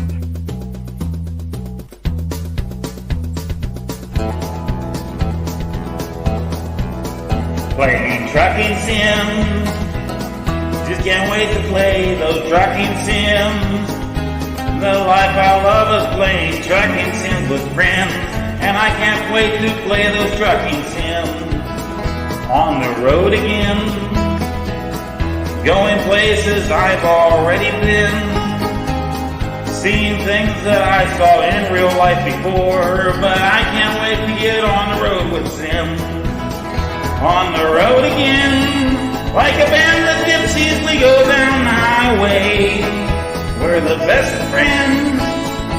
Playing trucking sims. Just can't wait to play those trucking sims. The life I love is playing trucking sims with friends. And I can't wait to play those trucking sims. On the road again. Going places I've already been. Seeing things that I saw in real life before. But I can't wait to get on the road with Sims. On the road again, like a band of gypsies, we go down the highway. We're the best of friends,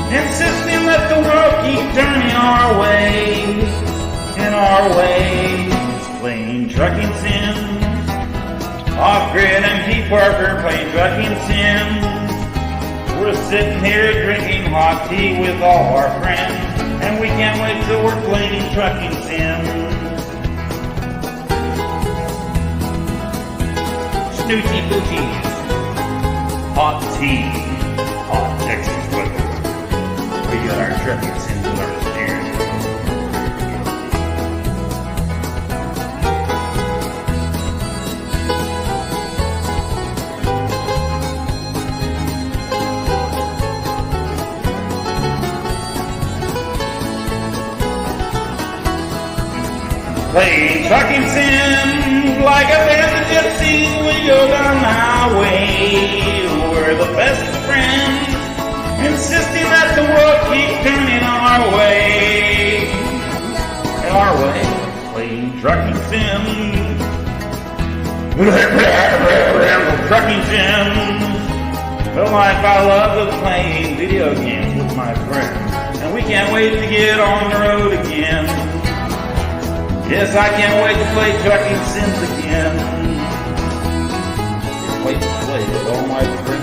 insisting that the world keep turning our ways, in our ways. Playing trucking sims, off-grid and Pete Parker playing trucking sims. We're sitting here drinking hot tea with all our friends, and we can't wait till we're playing trucking sims. Snooty booties, hot tea, hot Texas weather. We got our trucking sims with our steering wheel. Playing trucking sims like a band of gypsies, we go down the highway. We're the best of friends, insisting that the world keep turning our way. Our way, playing trucking sims. Trucking sims. The life I love is playing video games with my friends, and we can't wait to get on the road again. Yes, I can't wait to play trucking sims again. Wait to play with all my friends.